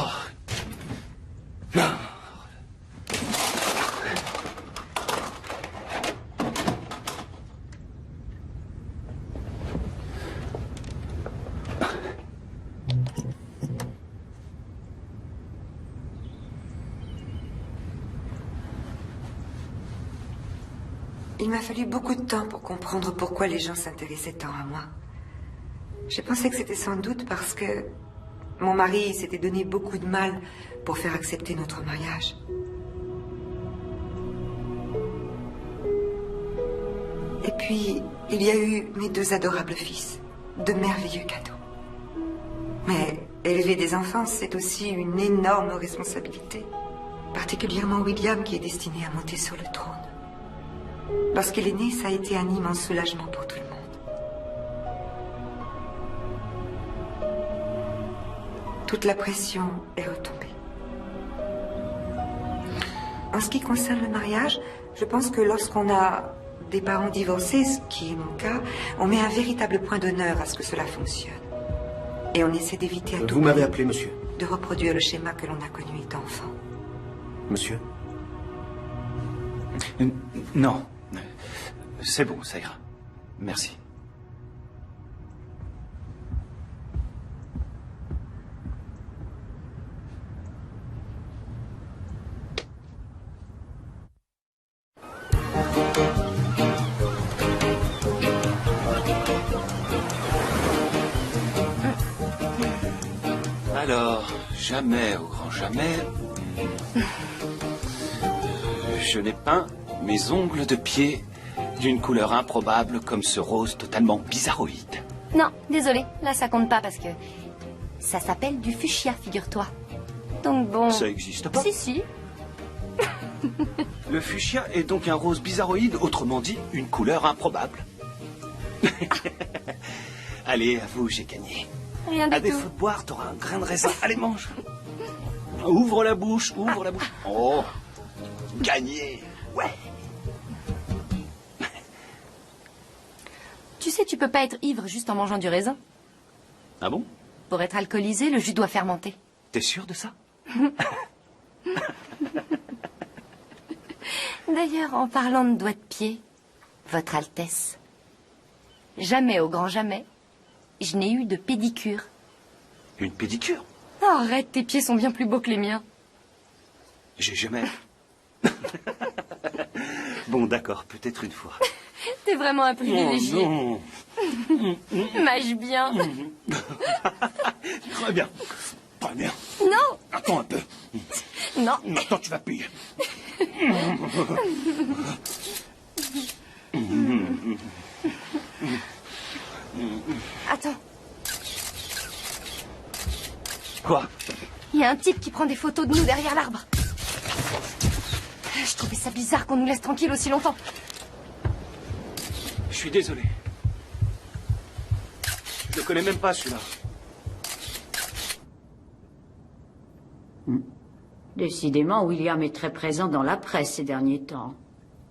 Il m'a fallu beaucoup de temps pour comprendre pourquoi les gens s'intéressaient tant à moi. J'ai pensé que c'était sans doute parce que mon mari s'était donné beaucoup de mal pour faire accepter notre mariage. Et puis, il y a eu mes 2 adorables fils, de merveilleux cadeaux. Mais élever des enfants, c'est aussi une énorme responsabilité. Particulièrement William, qui est destiné à monter sur le trône. Lorsqu'il est né, ça a été un immense soulagement pour tout le monde. Toute la pression est retombée. En ce qui concerne le mariage, je pense que lorsqu'on a des parents divorcés, ce qui est mon cas, on met un véritable point d'honneur à ce que cela fonctionne. Et on essaie d'éviter à tout Vous m'avez prix appelé, monsieur. de reproduire le schéma que l'on a connu étant enfant. Monsieur? Non. C'est bon, ça ira. Merci. Alors, jamais, au grand jamais, je n'ai peint mes ongles de pied D'une couleur improbable comme ce rose totalement bizarroïde. Non, désolé, là ça compte pas parce que ça s'appelle du fuchsia, figure-toi. Donc bon... Ça existe pas? Si. Le fuchsia est donc un rose bizarroïde, autrement dit, une couleur improbable. Allez, avoue, j'ai gagné. Rien du À défaut tout. de boire, t'auras un grain de raisin. Allez, mange. Ouvre la bouche, ouvre la bouche. Oh, gagné. Ouais. Tu sais, tu peux pas être ivre juste en mangeant du raisin. Ah bon? Pour être alcoolisé, le jus doit fermenter. T'es sûr de ça? D'ailleurs, en parlant de doigts de pied, Votre Altesse, jamais au grand jamais, je n'ai eu de pédicure. Une pédicure? Oh, arrête, tes pieds sont bien plus beaux que les miens. J'ai jamais... Bon, d'accord, peut-être une fois. T'es vraiment un privilégié. Oh, Mâche bien. Très bien. Très bien. Non. Attends un peu. Non. Maintenant, tu vas payer. Attends, Quoi? il y a un type qui prend des photos de nous derrière l'arbre. Je trouvais ça bizarre qu'on nous laisse tranquille aussi longtemps. Je suis désolé. Je le connais même pas, celui-là. Décidément, William est très présent dans la presse ces derniers temps.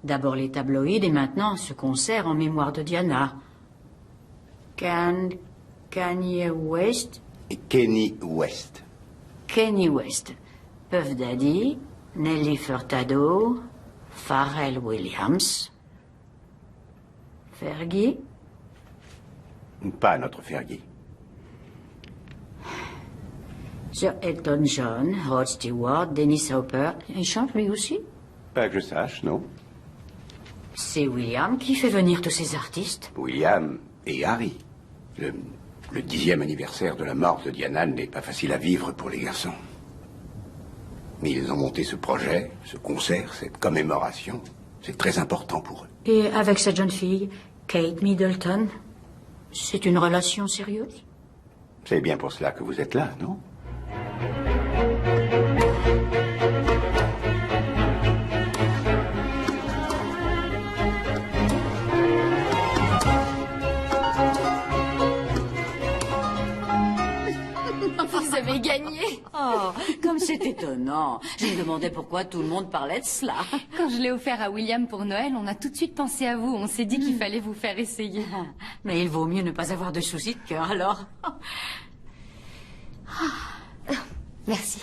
D'abord les tabloïds et maintenant ce concert en mémoire de Diana. Kanye West, Kenny West. Kanye West, Puff Daddy, Nelly Furtado, Pharrell Williams, Fergie, Pas notre Fergie. Sir Elton John, Rod Stewart, Dennis Hopper. Il chante lui aussi? Pas que je sache, non. C'est William qui fait venir tous ces artistes. William et Harry. Le 10e anniversaire de la mort de Diana n'est pas facile à vivre pour les garçons. Mais ils ont monté ce projet, ce concert, cette commémoration. C'est très important pour eux. Et avec cette jeune fille, Kate Middleton, c'est une relation sérieuse? C'est bien pour cela que vous êtes là, non? Vous avez gagné. Oh, comme c'est étonnant. Je me demandais pourquoi tout le monde parlait de cela. Quand je l'ai offert à William pour Noël, on a tout de suite pensé à vous. On s'est dit qu'il fallait vous faire essayer. Mais il vaut mieux ne pas avoir de soucis de cœur, alors. Merci.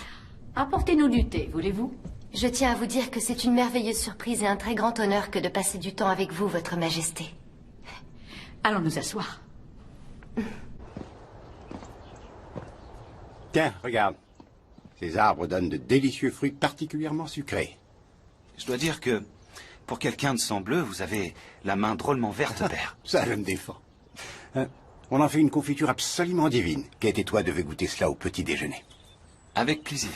Apportez-nous du thé, voulez-vous? Je tiens à vous dire que c'est une merveilleuse surprise et un très grand honneur que de passer du temps avec vous, Votre Majesté. Allons nous asseoir. Tiens, regarde. Ces arbres donnent de délicieux fruits particulièrement sucrés. Je dois dire que, pour quelqu'un de sang bleu, vous avez la main drôlement verte, père. Ça, je me défends. On en fait une confiture absolument divine. Kate et toi devez goûter cela au petit déjeuner. Avec plaisir.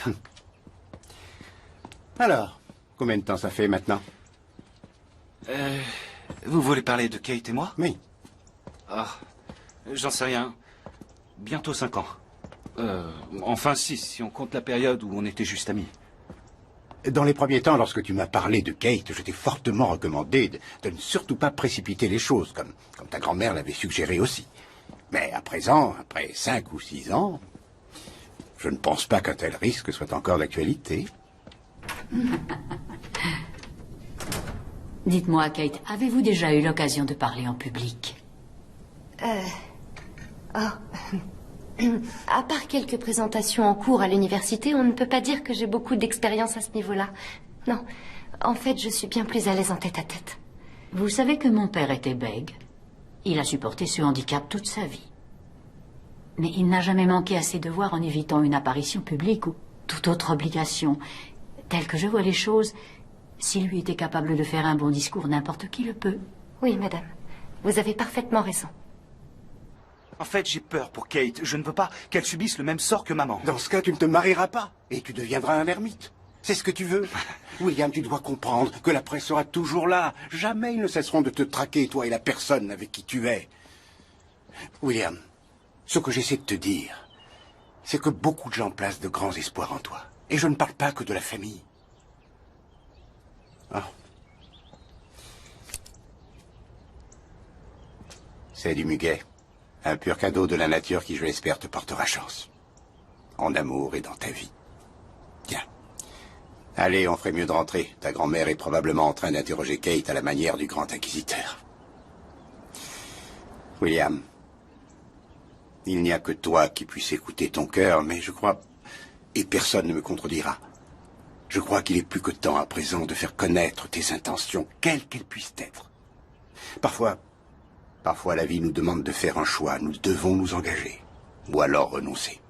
Alors, combien de temps ça fait maintenant? Vous voulez parler de Kate et moi? Oui. Ah, j'en sais rien. Bientôt 5 ans. Enfin 6, si on compte la période où on était juste amis. Dans les premiers temps, lorsque tu m'as parlé de Kate, je t'ai fortement recommandé de ne surtout pas précipiter les choses, comme ta grand-mère l'avait suggéré aussi. Mais à présent, après 5 ou 6 ans, je ne pense pas qu'un tel risque soit encore d'actualité. Dites-moi, Kate, avez-vous déjà eu l'occasion de parler en public? À part quelques présentations en cours à l'université, on ne peut pas dire que j'ai beaucoup d'expérience à ce niveau-là. Non, en fait, je suis bien plus à l'aise en tête-à-tête. Vous savez que mon père était bègue. Il a supporté ce handicap toute sa vie. Mais il n'a jamais manqué à ses devoirs en évitant une apparition publique ou toute autre obligation. Tel que je vois les choses, s'il lui était capable de faire un bon discours, n'importe qui le peut. Oui, madame. Vous avez parfaitement raison. En fait, j'ai peur pour Kate. Je ne veux pas qu'elle subisse le même sort que maman. Dans ce cas, tu ne te marieras pas et tu deviendras un ermite. C'est ce que tu veux? William, tu dois comprendre que la presse sera toujours là. Jamais ils ne cesseront de te traquer, toi et la personne avec qui tu es. William, ce que j'essaie de te dire, c'est que beaucoup de gens placent de grands espoirs en toi. Et je ne parle pas que de la famille. Ah. C'est du muguet. Un pur cadeau de la nature qui, je l'espère, te portera chance. En amour et dans ta vie. Tiens. Allez, on ferait mieux de rentrer. Ta grand-mère est probablement en train d'interroger Kate à la manière du grand inquisiteur. William, il n'y a que toi qui puisse écouter ton cœur, mais je crois, et personne ne me contredira, je crois qu'il est plus que temps à présent de faire connaître tes intentions, quelles qu'elles puissent être. Parfois la vie nous demande de faire un choix, nous devons nous engager, ou alors renoncer.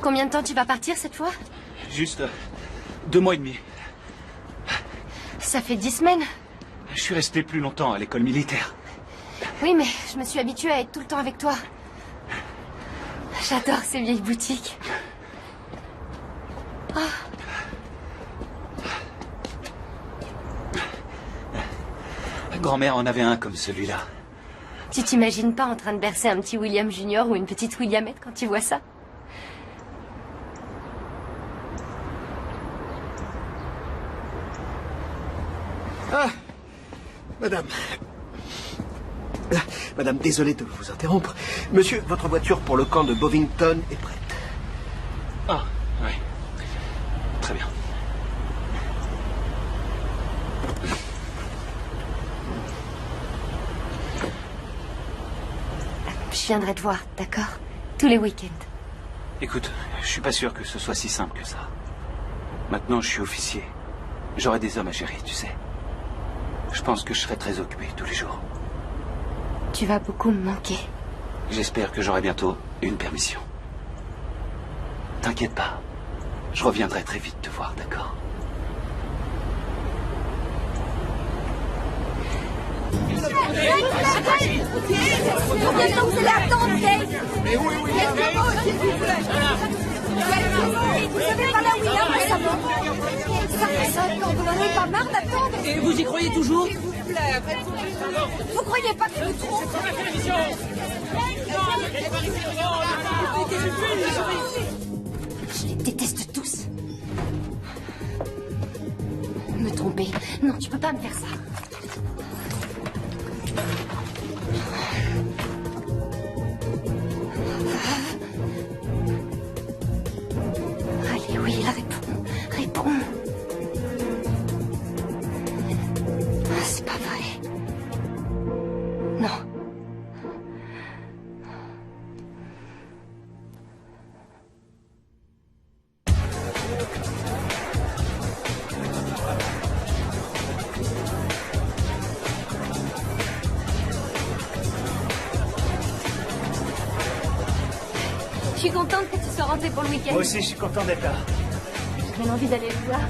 Combien de temps tu vas partir cette fois? Juste 2 mois et demi. Ça fait 10 semaines. Je suis resté plus longtemps à l'école militaire. Oui, mais je me suis habituée à être tout le temps avec toi. J'adore ces vieilles boutiques. Oh. Grand-mère en avait un comme celui-là. Tu t'imagines pas en train de bercer un petit William Junior ou une petite Williamette quand tu vois ça? Ah, madame. Madame, désolé de vous interrompre. Monsieur, votre voiture pour le camp de Bovington est prête. Ah, oui. Très bien. Je viendrai te voir, d'accord? Tous les week-ends. Écoute, je suis pas sûr que ce soit si simple que ça. Maintenant, je suis officier. J'aurai des hommes à gérer, tu sais. Je pense que je serai très occupé tous les jours. Tu vas beaucoup me manquer. J'espère que j'aurai bientôt une permission. T'inquiète pas. Je reviendrai très vite te voir, d'accord? Combien de temps vous allez attendre, Kate? Mais oui, oui, quelques mots, s'il vous plaît. Vous savez pas là où il est récemment? Ça résonne quand vous n'en avez pas marre d'attendre. Et vous y croyez toujours? S'il vous plaît, vous croyez pas qu'il nous trompe? Je les déteste tous. Me tromper? Non, tu peux pas me faire ça. Allez, oui, il répond. Réponds. C'est pas vrai. Non. Je suis contente que tu sois rentrée pour le week-end. Moi aussi, je suis content d'être là. J'ai bien envie d'aller le voir.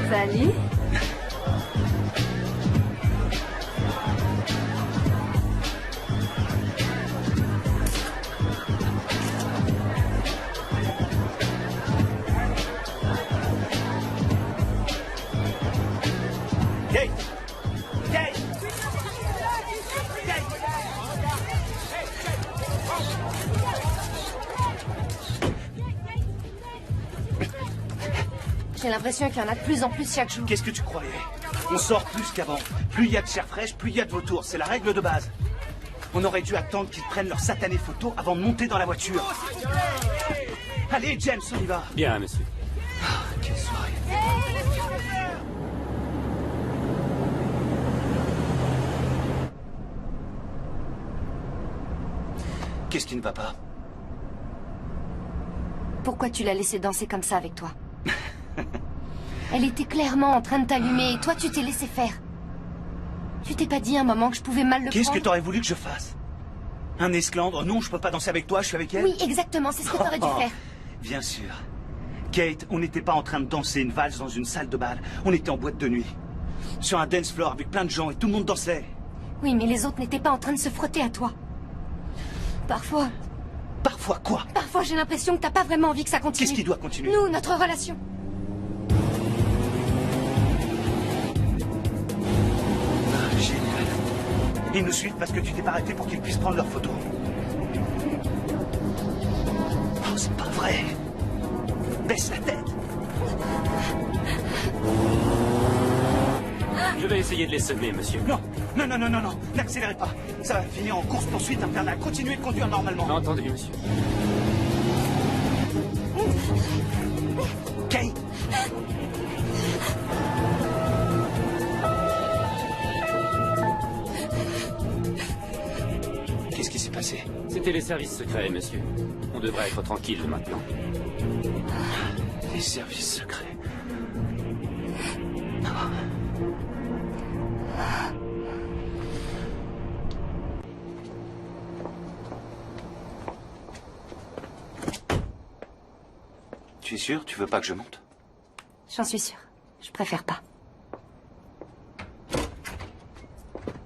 Salut. Kate! Kate! J'ai l'impression qu'il y en a de plus en plus chaque jour. Qu'est-ce que tu croyais? On sort plus qu'avant. Plus il y a de chair fraîche, plus il y a de vautours. C'est la règle de base. On aurait dû attendre qu'ils prennent leurs satanées photos avant de monter dans la voiture. Allez, James, on y va. Bien, monsieur. Quelle soirée. Qu'est-ce qui ne va pas? Pourquoi tu l'as laissée danser comme ça avec toi? Elle était clairement en train de t'allumer et toi tu t'es laissé faire. Tu t'es pas dit un moment que je pouvais mal le prendre? Qu'est-ce que t'aurais voulu que je fasse? Un esclandre? Non, je peux pas danser avec toi, je suis avec elle. Oui, exactement, c'est ce que t'aurais dû faire. Bien sûr. Kate, on n'était pas en train de danser une valse dans une salle de bal. On était en boîte de nuit. sur un dance floor avec plein de gens et tout le monde dansait. Oui, mais les autres n'étaient pas en train de se frotter à toi. Parfois... Parfois quoi? Parfois, j'ai l'impression que t'as pas vraiment envie que ça continue. Qu'est-ce qui doit continuer? Nous, notre relation. Ah, génial. Ils nous suivent parce que tu t'es pas arrêté pour qu'ils puissent prendre leurs photos. Oh, c'est pas vrai. Baisse la tête. Je vais essayer de les semer, monsieur. Non, non, non, non, non, non. N'accélérez pas. Ça va finir en course-poursuite infernale. Continuez de conduire normalement. Entendu, monsieur. Kate. Qu'est-ce qui s'est passé? C'était les services secrets, monsieur. On devrait être tranquille maintenant. Les services secrets. Tu es sûr? Tu veux pas que je monte? J'en suis sûre. Je préfère pas.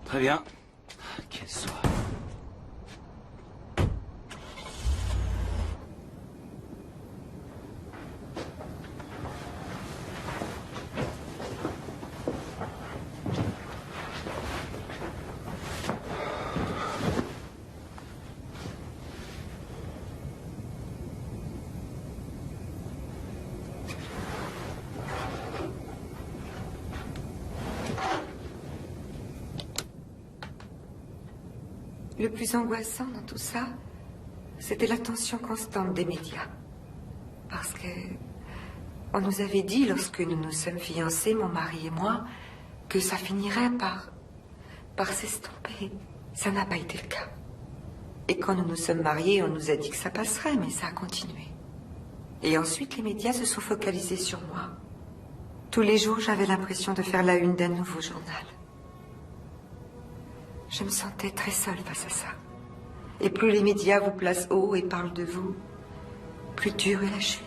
Très bien. Quelle soirée. Le plus angoissant dans tout ça, c'était l'attention constante des médias. Parce que on nous avait dit, lorsque nous nous sommes fiancés, mon mari et moi, que ça finirait par s'estomper. Ça n'a pas été le cas. Et quand nous nous sommes mariés, on nous a dit que ça passerait, mais ça a continué. Et ensuite, les médias se sont focalisés sur moi. Tous les jours, j'avais l'impression de faire la une d'un nouveau journal. Je me sentais très seule face à ça. Et plus les médias vous placent haut et parlent de vous, plus dure est la chute.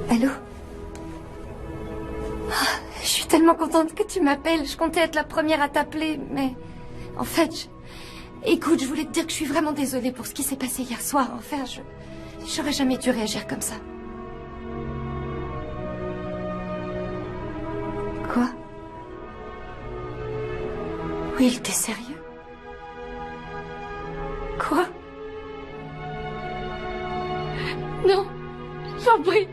Allô? Je suis tellement contente que tu m'appelles. Je comptais être la première à t'appeler, mais... En fait, Écoute, je voulais te dire que je suis vraiment désolée pour ce qui s'est passé hier soir. Enfin, j'aurais jamais dû réagir comme ça. Quoi? Will, t'es sérieux? Quoi? Non, j'en prie.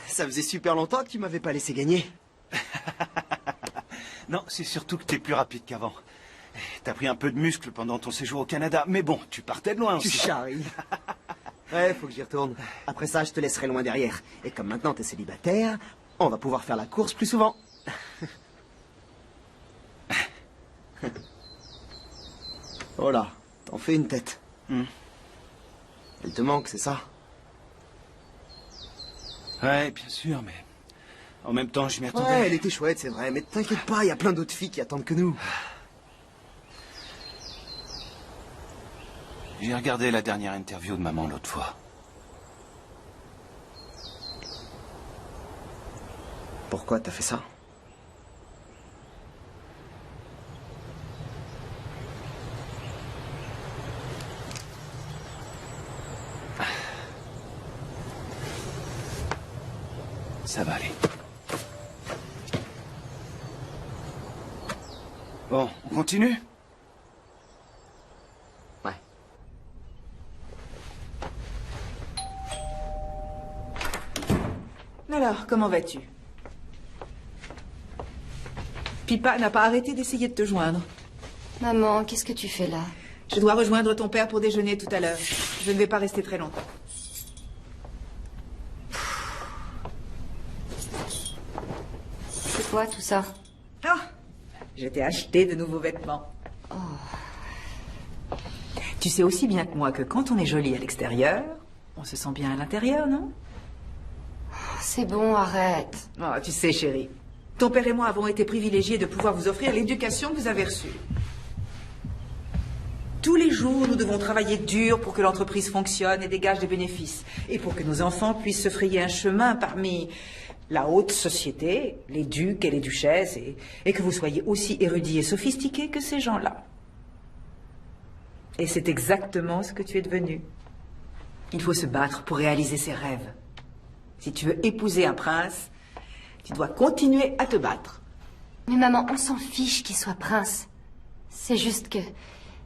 Ça faisait super longtemps que tu m'avais pas laissé gagner. Non, c'est surtout que t'es plus rapide qu'avant. T'as pris un peu de muscle pendant ton séjour au Canada, mais bon, tu partais de loin Tu aussi. charries. Ouais, faut que j'y retourne. Après ça, je te laisserai loin derrière. Et comme maintenant t'es célibataire, on va pouvoir faire la course plus souvent. Oh là, t'en fais une tête. Elle te manque, c'est ça? Ouais, bien sûr, mais en même temps, je m'y attendais. Ouais, elle était chouette, c'est vrai, mais t'inquiète pas, il y a plein d'autres filles qui attendent que nous. J'ai regardé la dernière interview de maman l'autre fois. Pourquoi t'as fait ça? Ça va aller. Bon, on continue? Ouais. Alors, comment vas-tu? Pipa n'a pas arrêté d'essayer de te joindre. Maman, qu'est-ce que tu fais là? Je dois rejoindre ton père pour déjeuner tout à l'heure. Je ne vais pas rester très longtemps. C'est quoi tout ça? Ah! Je t'ai acheté de nouveaux vêtements. Oh. Tu sais aussi bien que moi que quand on est joli à l'extérieur, on se sent bien à l'intérieur, non? C'est bon, arrête. Oh, tu sais, chérie, ton père et moi avons été privilégiés de pouvoir vous offrir l'éducation que vous avez reçue. Tous les jours, nous devons travailler dur pour que l'entreprise fonctionne et dégage des bénéfices. Et pour que nos enfants puissent se frayer un chemin parmi la haute société, les ducs et les duchesses, et que vous soyez aussi érudits et sophistiqués que ces gens-là. Et c'est exactement ce que tu es devenu. Il faut se battre pour réaliser ses rêves. Si tu veux épouser un prince, tu dois continuer à te battre. Mais maman, on s'en fiche qu'il soit prince. C'est juste que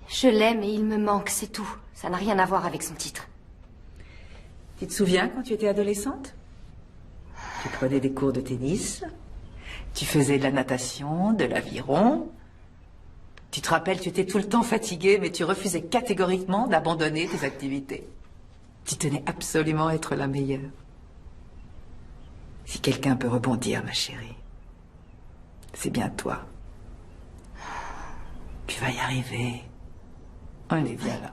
je l'aime et il me manque, c'est tout. Ça n'a rien à voir avec son titre. Tu te souviens quand tu étais adolescente? Tu prenais des cours de tennis, tu faisais de la natation, de l'aviron. Tu te rappelles, tu étais tout le temps fatiguée, mais tu refusais catégoriquement d'abandonner tes activités. Tu tenais absolument à être la meilleure. Si quelqu'un peut rebondir, ma chérie, c'est bien toi. Tu vas y arriver. On est bien là.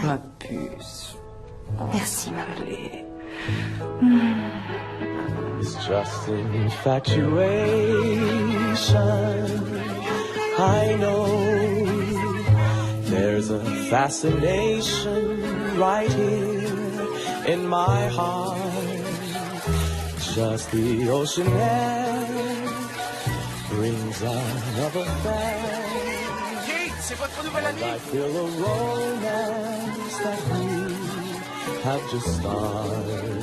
Ma puce. Merci, maman. Allez. It's just infatuation. I know there's a fascination right here in my heart. Just the ocean air brings another fair. Kate, c'est votre nouvelle amie. I feel a romance that we have just started.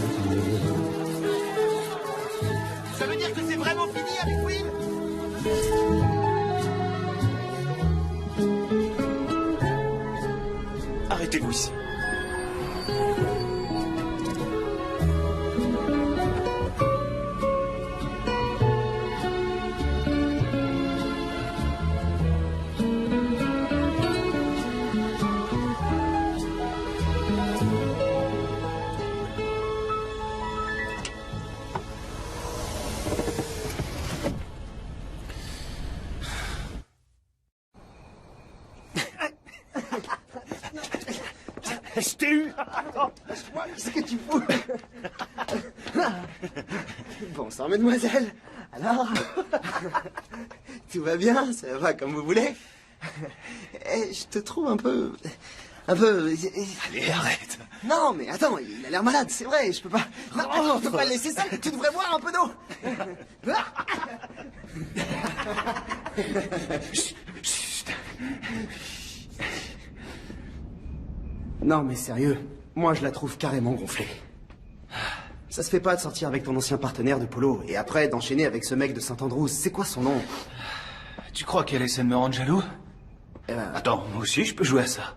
Ça veut dire que c'est vraiment fini avec Will? Arrêtez-vous ici. Je t'ai eu. Attends, lâche-moi, qu'est-ce que tu fous? Bon sang, mademoiselle. Alors? Tout va bien? Ça va comme vous voulez? Je te trouve un peu... Allez, arrête. Non, mais attends, il a l'air malade, c'est vrai, je peux pas... Non, je peux pas le laisser seul, tu devrais boire un peu d'eau. Non, mais sérieux, moi je la trouve carrément gonflée. Ça se fait pas de sortir avec ton ancien partenaire de polo et après d'enchaîner avec ce mec de Saint-Andrews. C'est quoi son nom? Tu crois qu'elle essaie de me rendre jaloux? Attends, moi aussi je peux jouer à ça.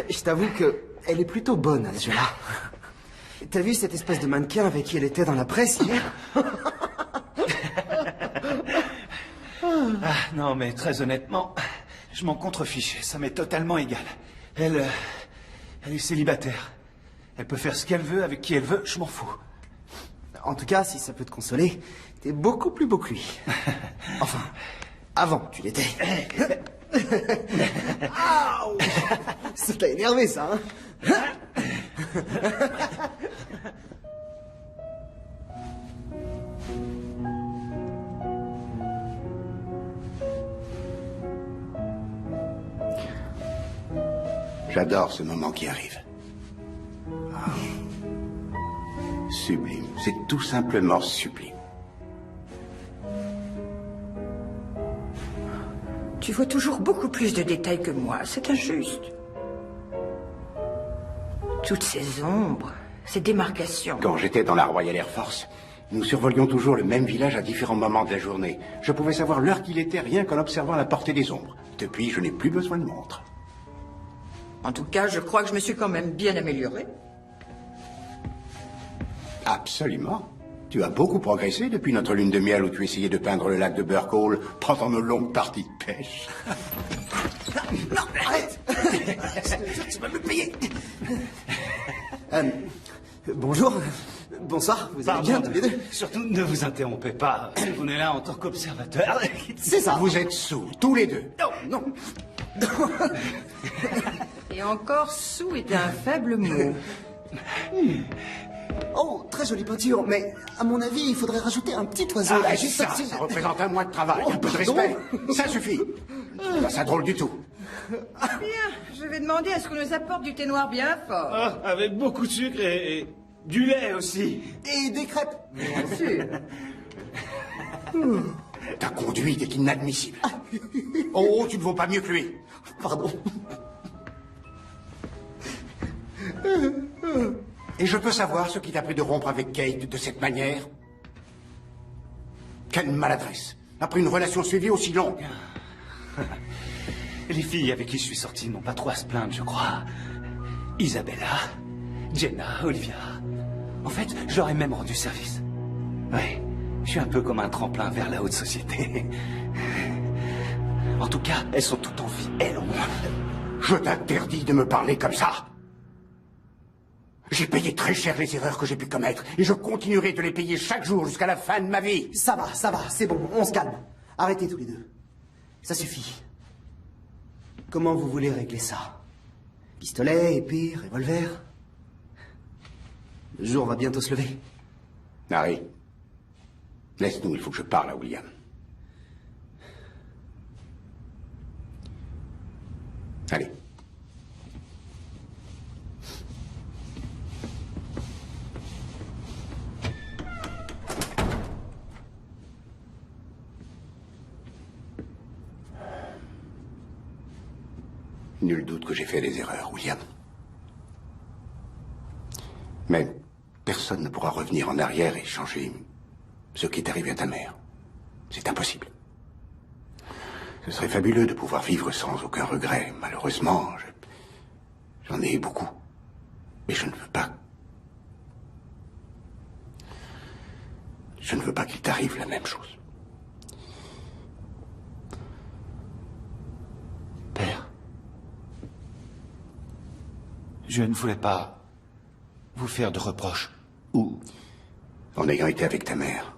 Je t'avoue que elle est plutôt bonne à ce jeu-là. T'as vu cette espèce de mannequin avec qui elle était dans la presse hier? Ah, non, mais très honnêtement, je m'en contrefiche. Ça m'est totalement égal. Elle est célibataire. Elle peut faire ce qu'elle veut avec qui elle veut, je m'en fous. En tout cas, si ça peut te consoler, t'es beaucoup plus beau que lui. Enfin, avant, tu l'étais. Aouh! Ça t'a énervé, ça, hein? J'adore ce moment qui arrive. Ah. Sublime. C'est tout simplement sublime. Tu vois toujours beaucoup plus de détails que moi. C'est injuste. Toutes ces ombres, ces démarcations. Quand j'étais dans la Royal Air Force, nous survolions toujours le même village à différents moments de la journée. Je pouvais savoir l'heure qu'il était rien qu'en observant la portée des ombres. Depuis, je n'ai plus besoin de montre. En tout cas, je crois que je me suis quand même bien améliorée. Absolument. Tu as beaucoup progressé depuis notre lune de miel où tu essayais de peindre le lac de Burkle pendant nos longues parties de pêche. Non, arrête. Tu vas me payer. Bonjour. Bonsoir, vous allez bien tous les deux? Surtout, ne vous interrompez pas. On est là en tant qu'observateur. C'est ça. Vous êtes sous, tous les deux. Non. Et encore, sous est un faible mot. Oh, très jolie peinture, mais à mon avis, il faudrait rajouter un petit oiseau. Ah, juste ça au-dessus. ça représente un mois de travail. Oh, Un peu de pardon. respect. Ça suffit. C'est pas ça drôle du tout. Bien, je vais demander à ce qu'on nous apporte du thé noir bien fort. Ah, avec beaucoup de sucre et du lait aussi. Et des crêpes. Bien sûr. Ta conduite est inadmissible. Oh, tu ne vaux pas mieux que lui. Pardon. Et je peux savoir ce qui t'a pris de rompre avec Kate de cette manière? Quelle maladresse. Après une relation suivie aussi longue. Les filles avec qui je suis sorti n'ont pas trop à se plaindre, je crois. Isabella, Jenna, Olivia. En fait, je leur ai même rendu service. Oui, je suis un peu comme un tremplin vers la haute société. En tout cas, elles sont toutes en vie, elles au moins. Je t'interdis de me parler comme ça. J'ai payé très cher les erreurs que j'ai pu commettre, et je continuerai de les payer chaque jour jusqu'à la fin de ma vie. Ça va, c'est bon, on se calme. Arrêtez tous les deux. Ça suffit. Comment vous voulez régler ça? Pistolet, épée, revolver? Le jour va bientôt se lever. Harry, laisse-nous, il faut que je parle à William. Allez. Nul doute que j'ai fait des erreurs, William. Mais personne ne pourra revenir en arrière et changer ce qui est arrivé à ta mère. C'est impossible. Ce serait fabuleux de pouvoir vivre sans aucun regret. Malheureusement, j'en ai beaucoup. Mais je ne veux pas. Je ne veux pas qu'il t'arrive la même chose. Père, je ne voulais pas vous faire de reproches. Ou... En ayant été avec ta mère,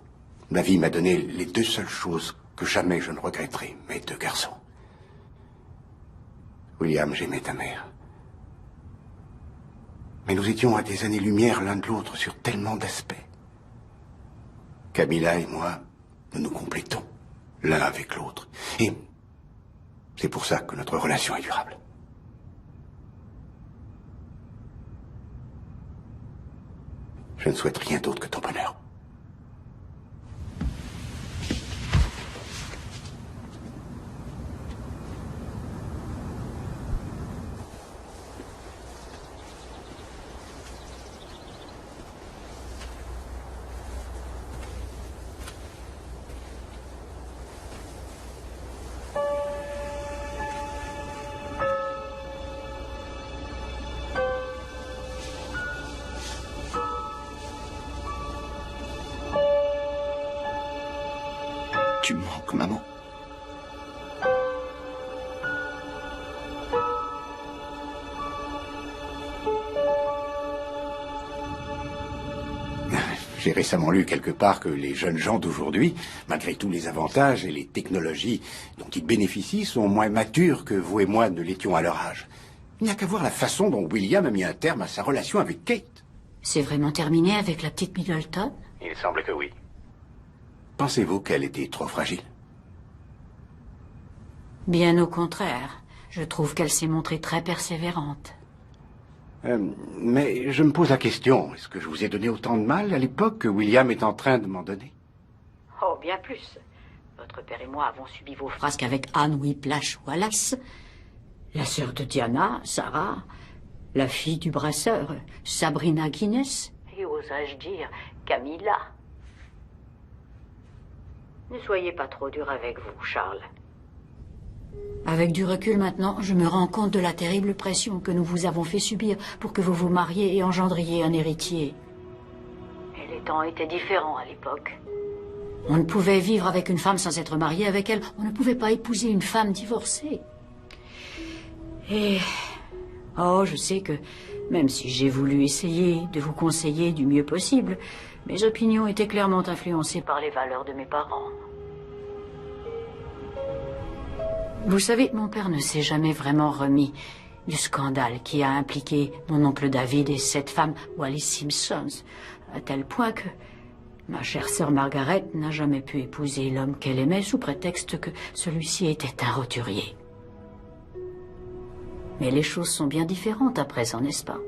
ma vie m'a donné les deux seules choses que jamais je ne regretterai, mes deux garçons. William, j'aimais ta mère. Mais nous étions à des années-lumière l'un de l'autre sur tellement d'aspects. Camilla et moi, nous nous complétons, l'un avec l'autre. Et c'est pour ça que notre relation est durable. Je ne souhaite rien d'autre que ton bonheur. Tu me manques, maman. J'ai récemment lu quelque part que les jeunes gens d'aujourd'hui, malgré tous les avantages et les technologies dont ils bénéficient, sont moins matures que vous et moi ne l'étions à leur âge. Il n'y a qu'à voir la façon dont William a mis un terme à sa relation avec Kate. C'est vraiment terminé avec la petite Middleton? Il semble que oui. Pensez-vous qu'elle était trop fragile? Bien au contraire. Je trouve qu'elle s'est montrée très persévérante. Mais je me pose la question, est-ce que je vous ai donné autant de mal à l'époque que William est en train de m'en donner? Oh, bien plus. Votre père et moi avons subi vos frasques avec Anne Whiplash Wallace, la sœur de Diana, Sarah, La fille du brasseur, Sabrina Guinness. Et oserais-je dire, Camilla. Ne soyez pas trop dur avec vous, Charles. Avec du recul maintenant, je me rends compte de la terrible pression que nous vous avons fait subir pour que vous vous mariez et engendriez un héritier. Et les temps étaient différents à l'époque. On ne pouvait vivre avec une femme sans être marié avec elle. On ne pouvait pas épouser une femme divorcée. Et... oh, je sais que, même si j'ai voulu essayer de vous conseiller du mieux possible, mes opinions étaient clairement influencées par les valeurs de mes parents. Vous savez, mon père ne s'est jamais vraiment remis du scandale qui a impliqué mon oncle David et cette femme, Wallis Simpson, à tel point que ma chère sœur Margaret n'a jamais pu épouser l'homme qu'elle aimait sous prétexte que celui-ci était un roturier. Mais les choses sont bien différentes à présent, n'est-ce pas?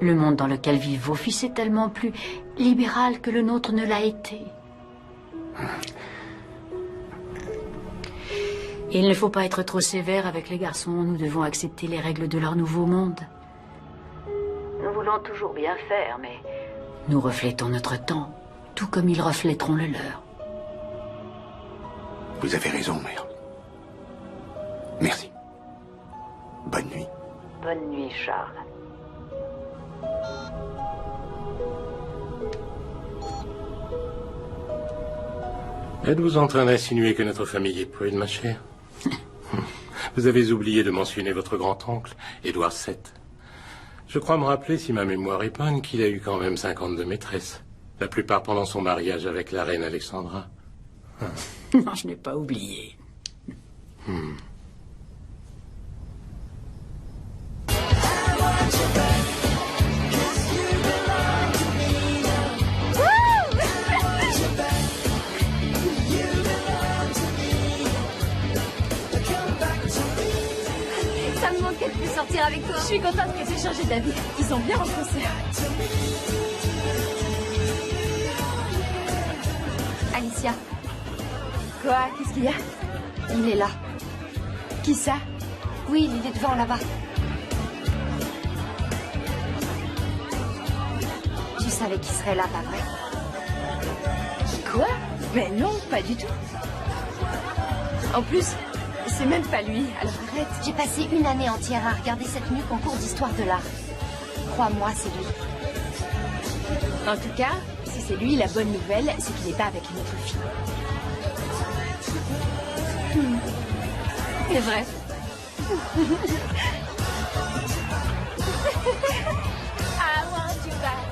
Le monde dans lequel vivent vos fils est tellement plus libéral que le nôtre ne l'a été. Il ne faut pas être trop sévère avec les garçons. Nous devons accepter les règles de leur nouveau monde. Nous voulons toujours bien faire, mais nous reflétons notre temps, tout comme ils reflèteront le leur. Vous avez raison, mère. Merci. Bonne nuit. Bonne nuit, Charles. Êtes-vous en train d'insinuer que notre famille est prude, ma chère? Vous avez oublié de mentionner votre grand-oncle, Édouard VII. Je crois me rappeler, si ma mémoire est bonne, qu'il a eu quand même 52 maîtresses. La plupart pendant son mariage avec la reine Alexandra. Non, je n'ai pas oublié. Ça me manquait de plus sortir avec toi. Je suis contente que tu aies changé d'avis. Ils sont bien renforcés. Alicia. Quoi? Qu'est-ce qu'il y a? Il est là. Qui ça? Oui, il est devant là-bas. Tu savais qu'il serait là, pas vrai? Quoi? Mais non, pas du tout. En plus, c'est même pas lui, alors arrête. J'ai passé une année entière à regarder cette nuque en cours d'histoire de l'art. Crois-moi, c'est lui. En tout cas, si c'est lui, la bonne nouvelle, c'est qu'il n'est pas avec une autre fille. C'est vrai. I want you back.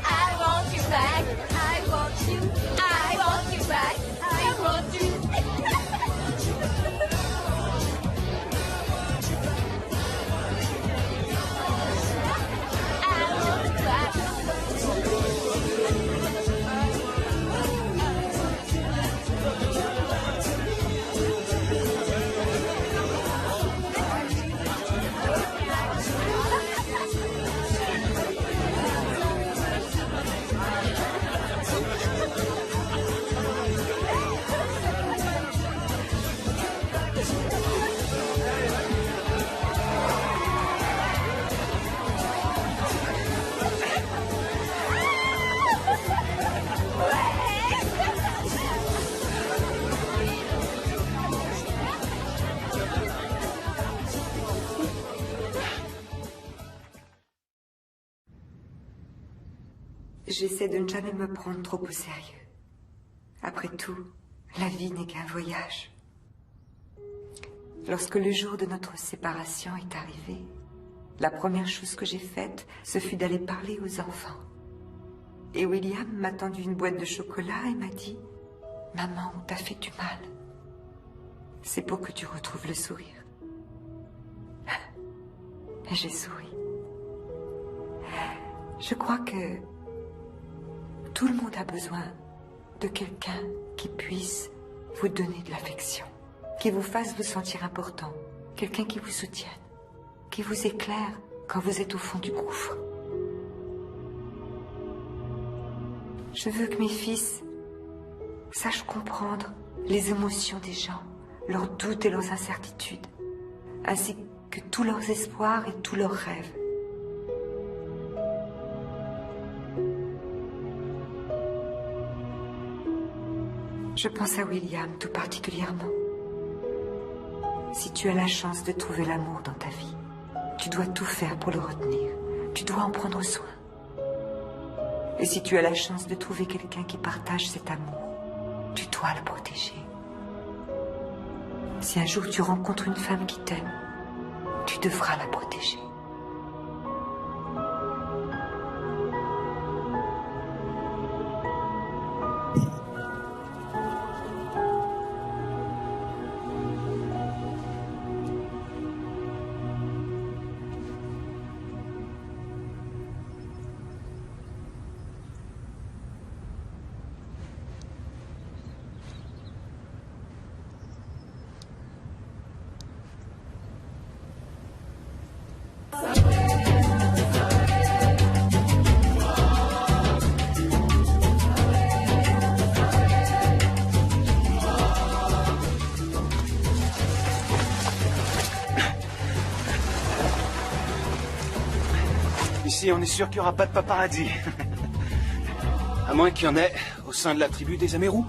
I want you back. I want you. I want you back. I want you. J'essaie de ne jamais me prendre trop au sérieux. Après tout, la vie n'est qu'un voyage. Lorsque le jour de notre séparation est arrivé, la première chose que j'ai faite, ce fut d'aller parler aux enfants. Et William m'a tendu une boîte de chocolat et m'a dit « Maman, on t'a fait du mal. C'est pour que tu retrouves le sourire. » Et j'ai souri. Je crois que tout le monde a besoin de quelqu'un qui puisse vous donner de l'affection, qui vous fasse vous sentir important, quelqu'un qui vous soutienne, qui vous éclaire quand vous êtes au fond du gouffre. Je veux que mes fils sachent comprendre les émotions des gens, leurs doutes et leurs incertitudes, ainsi que tous leurs espoirs et tous leurs rêves. Je pense à William tout particulièrement. Si tu as la chance de trouver l'amour dans ta vie, tu dois tout faire pour le retenir. Tu dois en prendre soin. Et si tu as la chance de trouver quelqu'un qui partage cet amour, tu dois le protéger. Si un jour tu rencontres une femme qui t'aime, tu devras la protéger. Ici, on est sûr qu'il n'y aura pas de paparazzi. À moins qu'il y en ait au sein de la tribu des Amérous.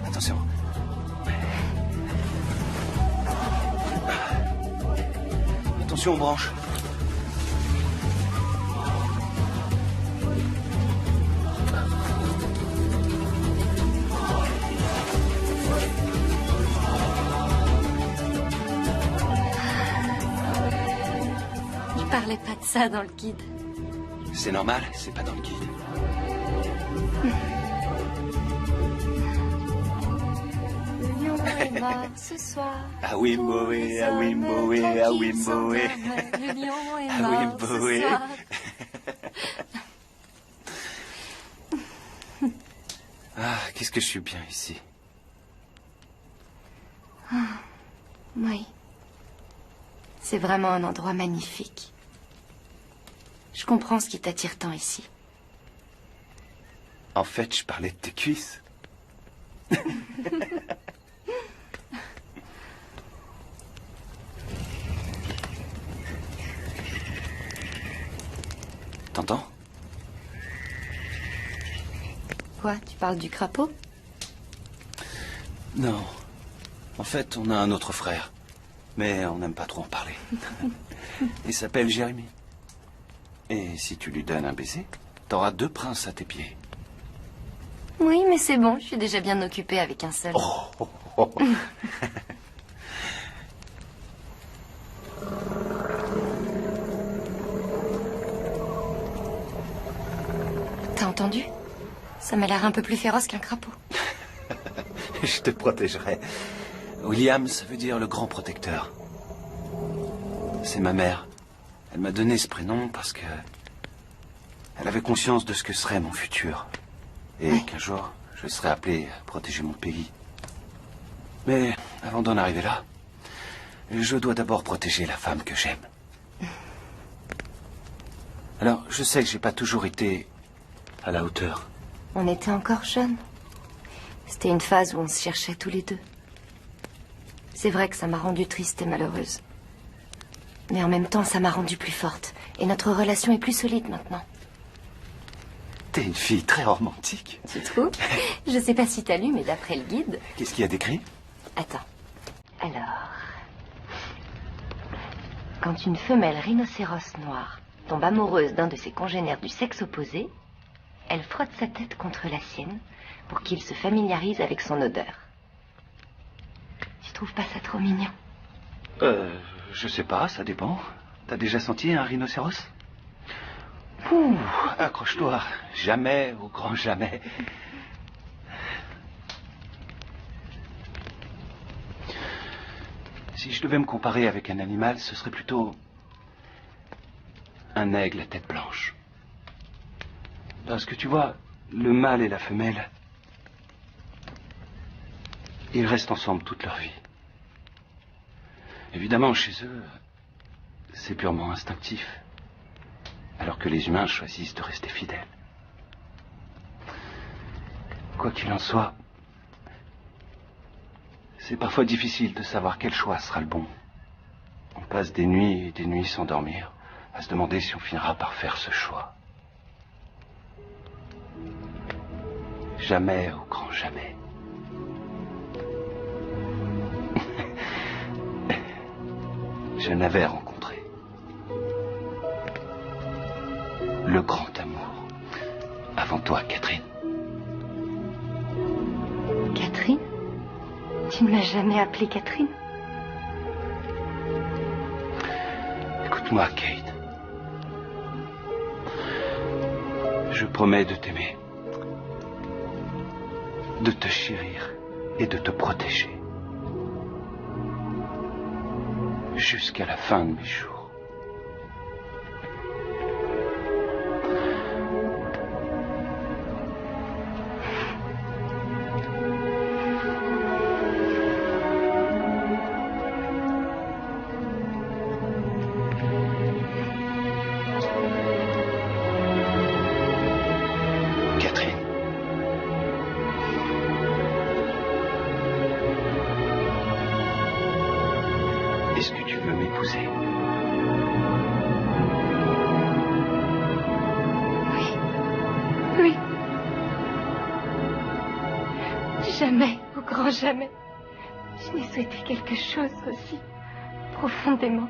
Attention. Attention aux branches. Il parlait pas de ça dans le guide. C'est normal, c'est pas dans le guide. Le lion est mort ce soir. Ah oui, Mboé, ah oui, Mboé, ah oui, Mboé. Le lion est Ah mort oui, ce Mboé. soir. Ah, qu'est-ce que je suis bien ici. Ah, oui. C'est vraiment un endroit magnifique. Je comprends ce qui t'attire tant ici. En fait, je parlais de tes cuisses. T'entends? Quoi, tu parles du crapaud? Non. En fait, on a un autre frère. Mais on n'aime pas trop en parler. Il s'appelle Jérémy. Et si tu lui donnes un baiser, t'auras 2 princes à tes pieds. Oui, mais c'est bon, je suis déjà bien occupée avec un seul. T'as entendu? Ça m'a l'air un peu plus féroce qu'un crapaud. Je te protégerai. William, ça veut dire le grand protecteur. C'est ma mère. Elle m'a donné ce prénom parce que... elle avait conscience de ce que serait mon futur. Et qu'un jour, je serais appelé à protéger mon pays. Mais avant d'en arriver là, je dois d'abord protéger la femme que j'aime. Alors, je sais que j'ai pas toujours été à la hauteur. On était encore jeunes. C'était une phase où on se cherchait tous les deux. C'est vrai que ça m'a rendue triste et malheureuse. Mais en même temps, ça m'a rendue plus forte. Et notre relation est plus solide maintenant. T'es une fille très romantique. Tu trouves? Je sais pas si t'as lu, mais d'après le guide... Qu'est-ce qu'il y a d'écrit? Attends. Alors... Quand une femelle rhinocéros noire tombe amoureuse d'un de ses congénères du sexe opposé, elle frotte sa tête contre la sienne pour qu'il se familiarise avec son odeur. Tu trouves pas ça trop mignon? Je sais pas, ça dépend. T'as déjà senti un rhinocéros? Ouh, accroche-toi. Jamais, au grand jamais. Si je devais me comparer avec un animal, ce serait plutôt un aigle à tête blanche. Parce que tu vois, le mâle et la femelle, ils restent ensemble toute leur vie. Évidemment, chez eux, c'est purement instinctif. Alors que les humains choisissent de rester fidèles. Quoi qu'il en soit, c'est parfois difficile de savoir quel choix sera le bon passe des nuits et des nuits sans dormir, à se demander si on finira par faire ce choix. Jamais, au grand jamais. Je n'avais rencontré le grand amour avant toi, Catherine. Catherine? Tu ne m'as jamais appelée Catherine? Écoute-moi, Kate. Je promets de t'aimer, de te chérir et de te protéger jusqu'à la fin de mes jours. Est-ce que tu veux m'épouser? Oui. Jamais, au grand jamais, je n'ai souhaité quelque chose aussi profondément.